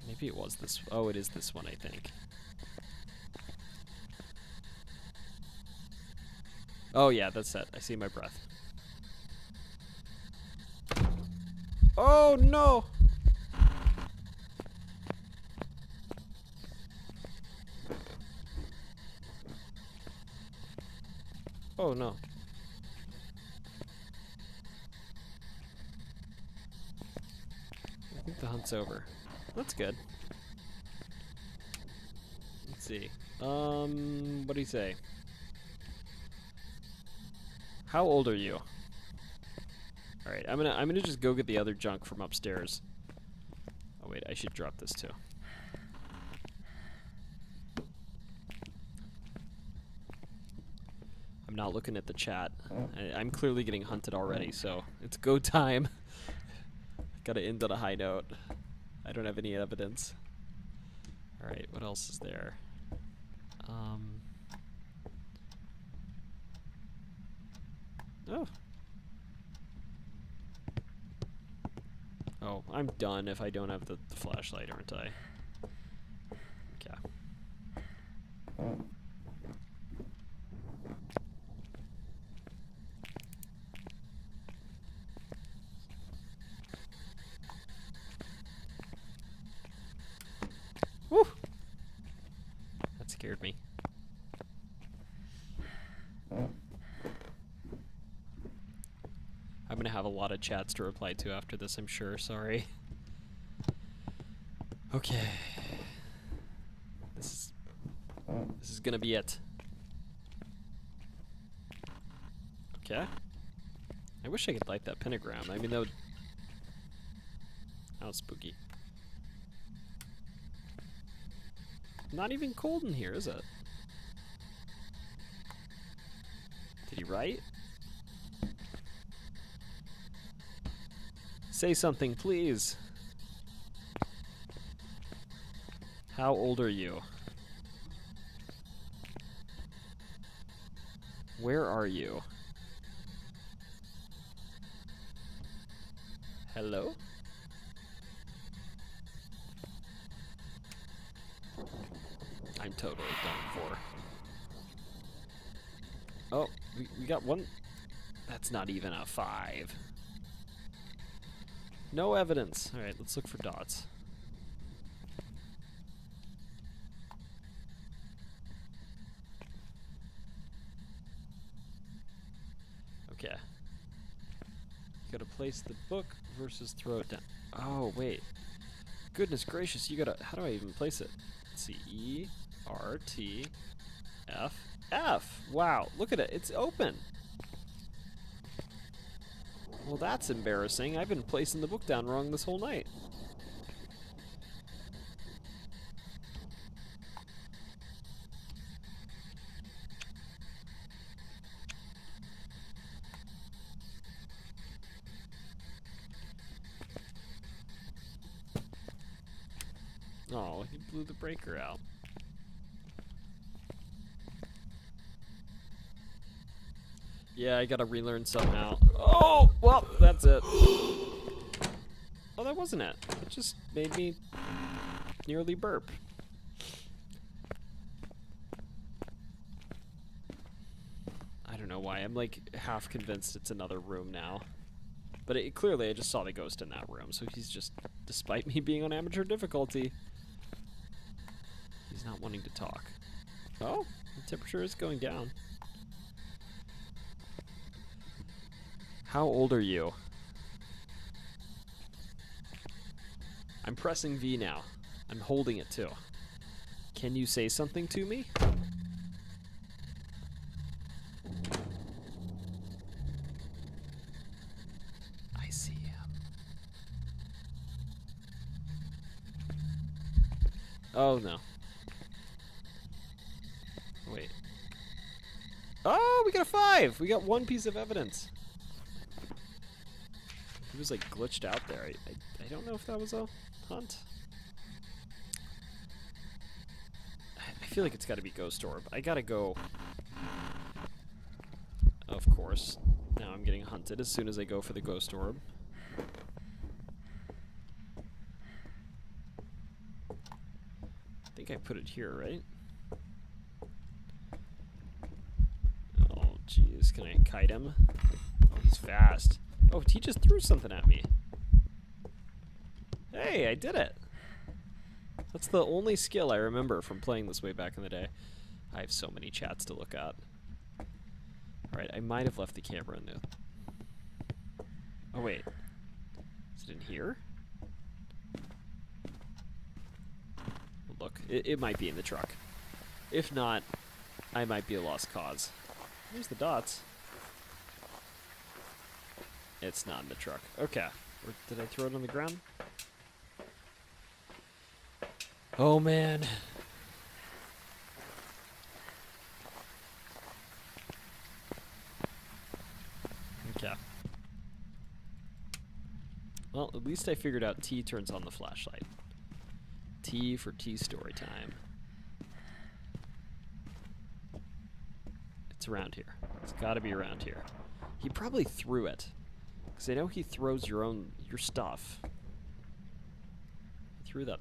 Maybe it was this. Oh, it is this one, I think. Oh, yeah, that's it. I see my breath. Oh, no! Oh, no. I think the hunt's over. That's good. Let's see. What do you say? How old are you? All right, I'm gonna just go get the other junk from upstairs. Oh wait, I should drop this too. I'm not looking at the chat. I'm clearly getting hunted already, so it's go time. Gotta end on a high note. I don't have any evidence. All right, what else is there? Oh. Oh, I'm done if I don't have the flashlight, aren't I? Okay. Woo! That scared me. I'm gonna have a lot of chats to reply to after this, I'm sure. Sorry. Okay. This is gonna be it. Okay. I wish I could light that pentagram. I mean, that would... Oh, spooky. Not even cold in here, is it? Did he write? Say something, please. How old are you? Where are you? Hello? I'm totally done for. Oh, we got one. That's not even a 5. No evidence. All right, let's look for dots. Okay. Gotta place the book versus throw it down. Oh, wait. Goodness gracious, you gotta... How do I even place it? Let's see. E, R, T, F, F. Wow, look at it. It's open. Well, that's embarrassing. I've been placing the book down wrong this whole night. Oh, he blew the breaker out. Yeah, I gotta relearn somehow. Oh, well, that's it. Oh, that wasn't it. It just made me nearly burp. I don't know why. I'm like half convinced it's another room now. But clearly I just saw the ghost in that room, so he's just, despite me being on amateur difficulty, he's not wanting to talk. Oh, the temperature is going down. How old are you? I'm pressing V now. I'm holding it too. Can you say something to me? I see him. Oh no. Wait. Oh, we got a 5! We got one piece of evidence. He was like glitched out there. I don't know if that was a hunt. I feel like it's got to be Ghost Orb. I gotta go. Of course. Now I'm getting hunted as soon as I go for the Ghost Orb. I think I put it here, right? Oh, jeez. Can I kite him? Oh, he's fast. Oh, he just threw something at me. Hey, I did it. That's the only skill I remember from playing this way back in the day. I have so many chats to look at. Alright, I might have left the camera in there. Oh, wait. Is it in here? Look, it might be in the truck. If not, I might be a lost cause. There's the dots. It's not in the truck. Okay. Or did I throw it on the ground? Oh, man. Okay. Well, at least I figured out T turns on the flashlight. T for T story time. It's around here. It's got to be around here. He probably threw it. Because I know he throws your stuff. He threw that.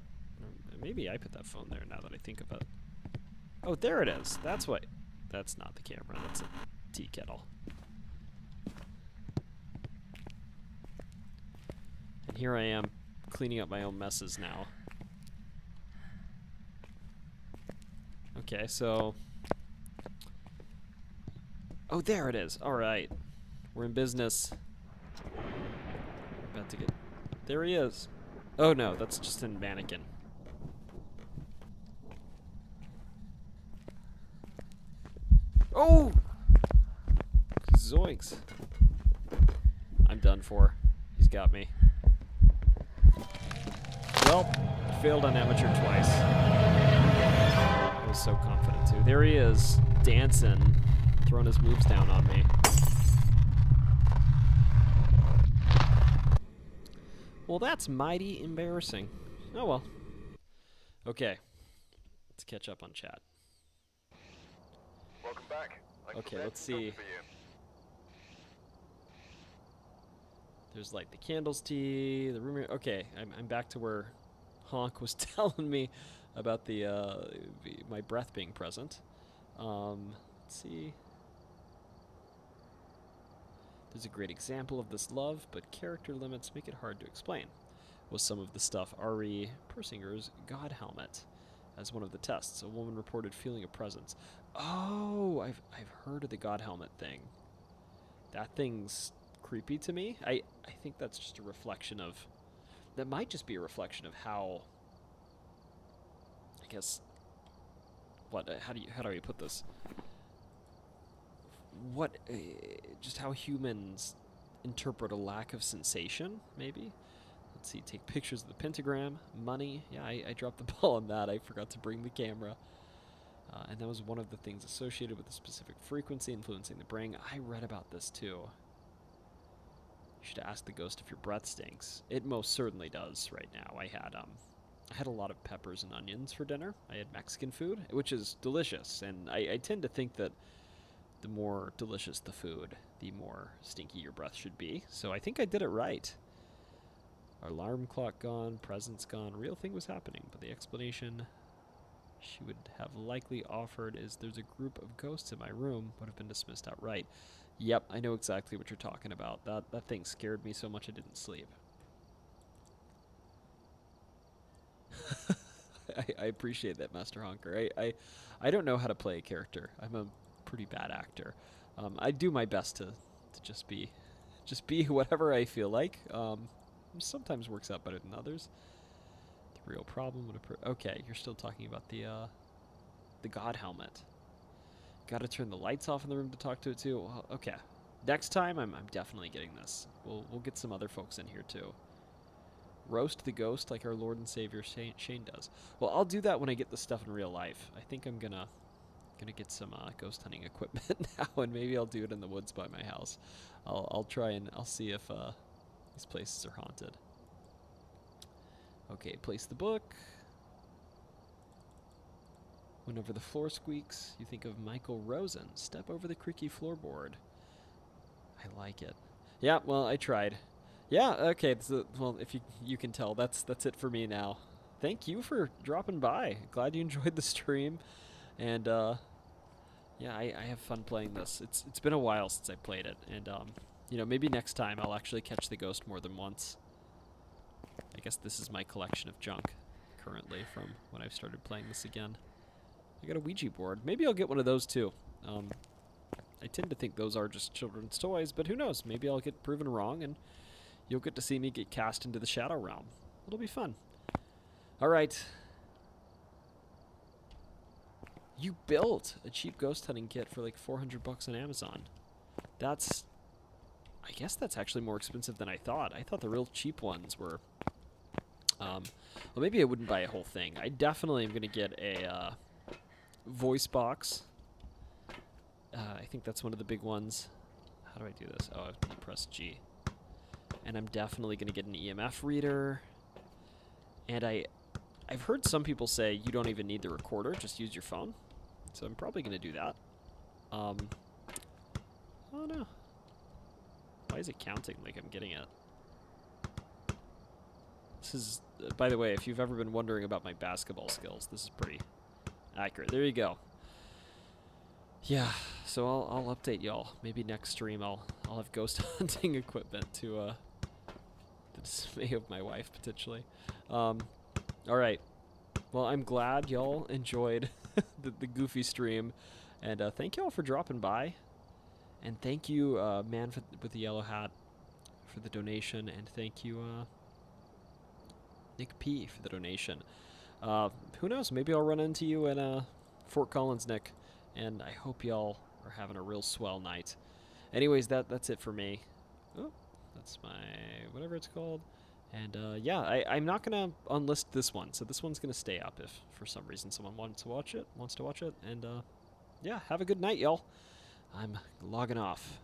Maybe I put that phone there now that I think of it. Oh, there it is. That's what. That's not the camera. That's a tea kettle. And here I am cleaning up my own messes now. Okay, so. Oh, there it is. All right. We're in business. About to get. There he is. Oh, no. That's just a mannequin. Oh! Zoinks. I'm done for. He's got me. Well, failed on amateur twice. I was so confident too. There he is, dancing, throwing his moves down on me. Well, that's mighty embarrassing. Oh well. Okay. Let's catch up on chat. Welcome back. Okay, let's see. There's like the candles tea, the room. Okay, I'm back to where Honk was telling me about my breath being present. Let's see. There's a great example of this love, but character limits make it hard to explain. Was some of the stuff Ari Persinger's God Helmet as one of the tests. A woman reported feeling a presence. Oh, I've heard of the God Helmet thing. That thing's creepy to me. I think that's just a reflection of. That might just be a reflection of how. I guess. What? How do I put this? What? Just how humans interpret a lack of sensation, maybe. Let's see. Take pictures of the pentagram. Money. Yeah, I dropped the ball on that. I forgot to bring the camera. And that was one of the things associated with a specific frequency influencing the brain. I read about this too. You should ask the ghost if your breath stinks. It most certainly does right now. I had a lot of peppers and onions for dinner. I had Mexican food, which is delicious. And I tend to think that the more delicious the food, the more stinky your breath should be. So I think I did it right. Our alarm clock gone, presents gone. Real thing was happening, but the explanation she would have likely offered is there's a group of ghosts in my room, would have been dismissed outright. Yep, I know exactly what you're talking about. That thing scared me so much I didn't sleep. I appreciate that, Master Honker. I don't know how to play a character. I'm a pretty bad actor. I do my best to just be whatever I feel like. Sometimes works out better than others. The real problem would okay, you're still talking about the god helmet. Got to turn the lights off in the room to talk to it too. Well, okay, next time I'm definitely getting this. We'll get some other folks in here too. Roast the ghost like our Lord and Savior Shane does. Well, I'll do that when I get the stuff in real life. I think I'm gonna get some ghost hunting equipment now, and maybe I'll do it in the woods by my house. I'll try and I'll see if these places are haunted. Okay, place the book. Whenever the floor squeaks, you think of Michael Rosen. Step over the creaky floorboard. I like it. Yeah, well, I tried. Yeah, okay. So, well, if you can tell, that's it for me now. Thank you for dropping by. Glad you enjoyed the stream, and yeah, I have fun playing this. It's been a while since I played it, and you know, maybe next time I'll actually catch the ghost more than once. I guess this is my collection of junk currently from when I've started playing this again. I got a Ouija board. Maybe I'll get one of those too. I tend to think those are just children's toys, but who knows? Maybe I'll get proven wrong, and you'll get to see me get cast into the Shadow Realm. It'll be fun. All right. You built a cheap ghost hunting kit for like $400 on Amazon. I guess that's actually more expensive than I thought. I thought the real cheap ones were, well, maybe I wouldn't buy a whole thing. I definitely am going to get a voice box. I think that's one of the big ones. How do I do this? Oh, I have to press G. And I'm definitely going to get an EMF reader. And I've heard some people say you don't even need the recorder, just use your phone. So I'm probably going to do that. Oh no. Why is it counting like I'm getting it? This is, by the way, if you've ever been wondering about my basketball skills, this is pretty accurate. There you go. Yeah, so I'll update y'all. Maybe next stream I'll have ghost hunting equipment to the dismay of my wife potentially. All right. Well, I'm glad y'all enjoyed the goofy stream, and thank y'all for dropping by, and thank you, man with the yellow hat, for the donation, and thank you, Nick P for the donation. Who knows? Maybe I'll run into you in Fort Collins, Nick. And I hope y'all are having a real swell night. Anyways, that's it for me. Oh, that's my whatever it's called. And yeah, I'm not gonna unlist this one, so this one's gonna stay up if for some reason someone wants to watch it. And yeah, have a good night, y'all. I'm logging off.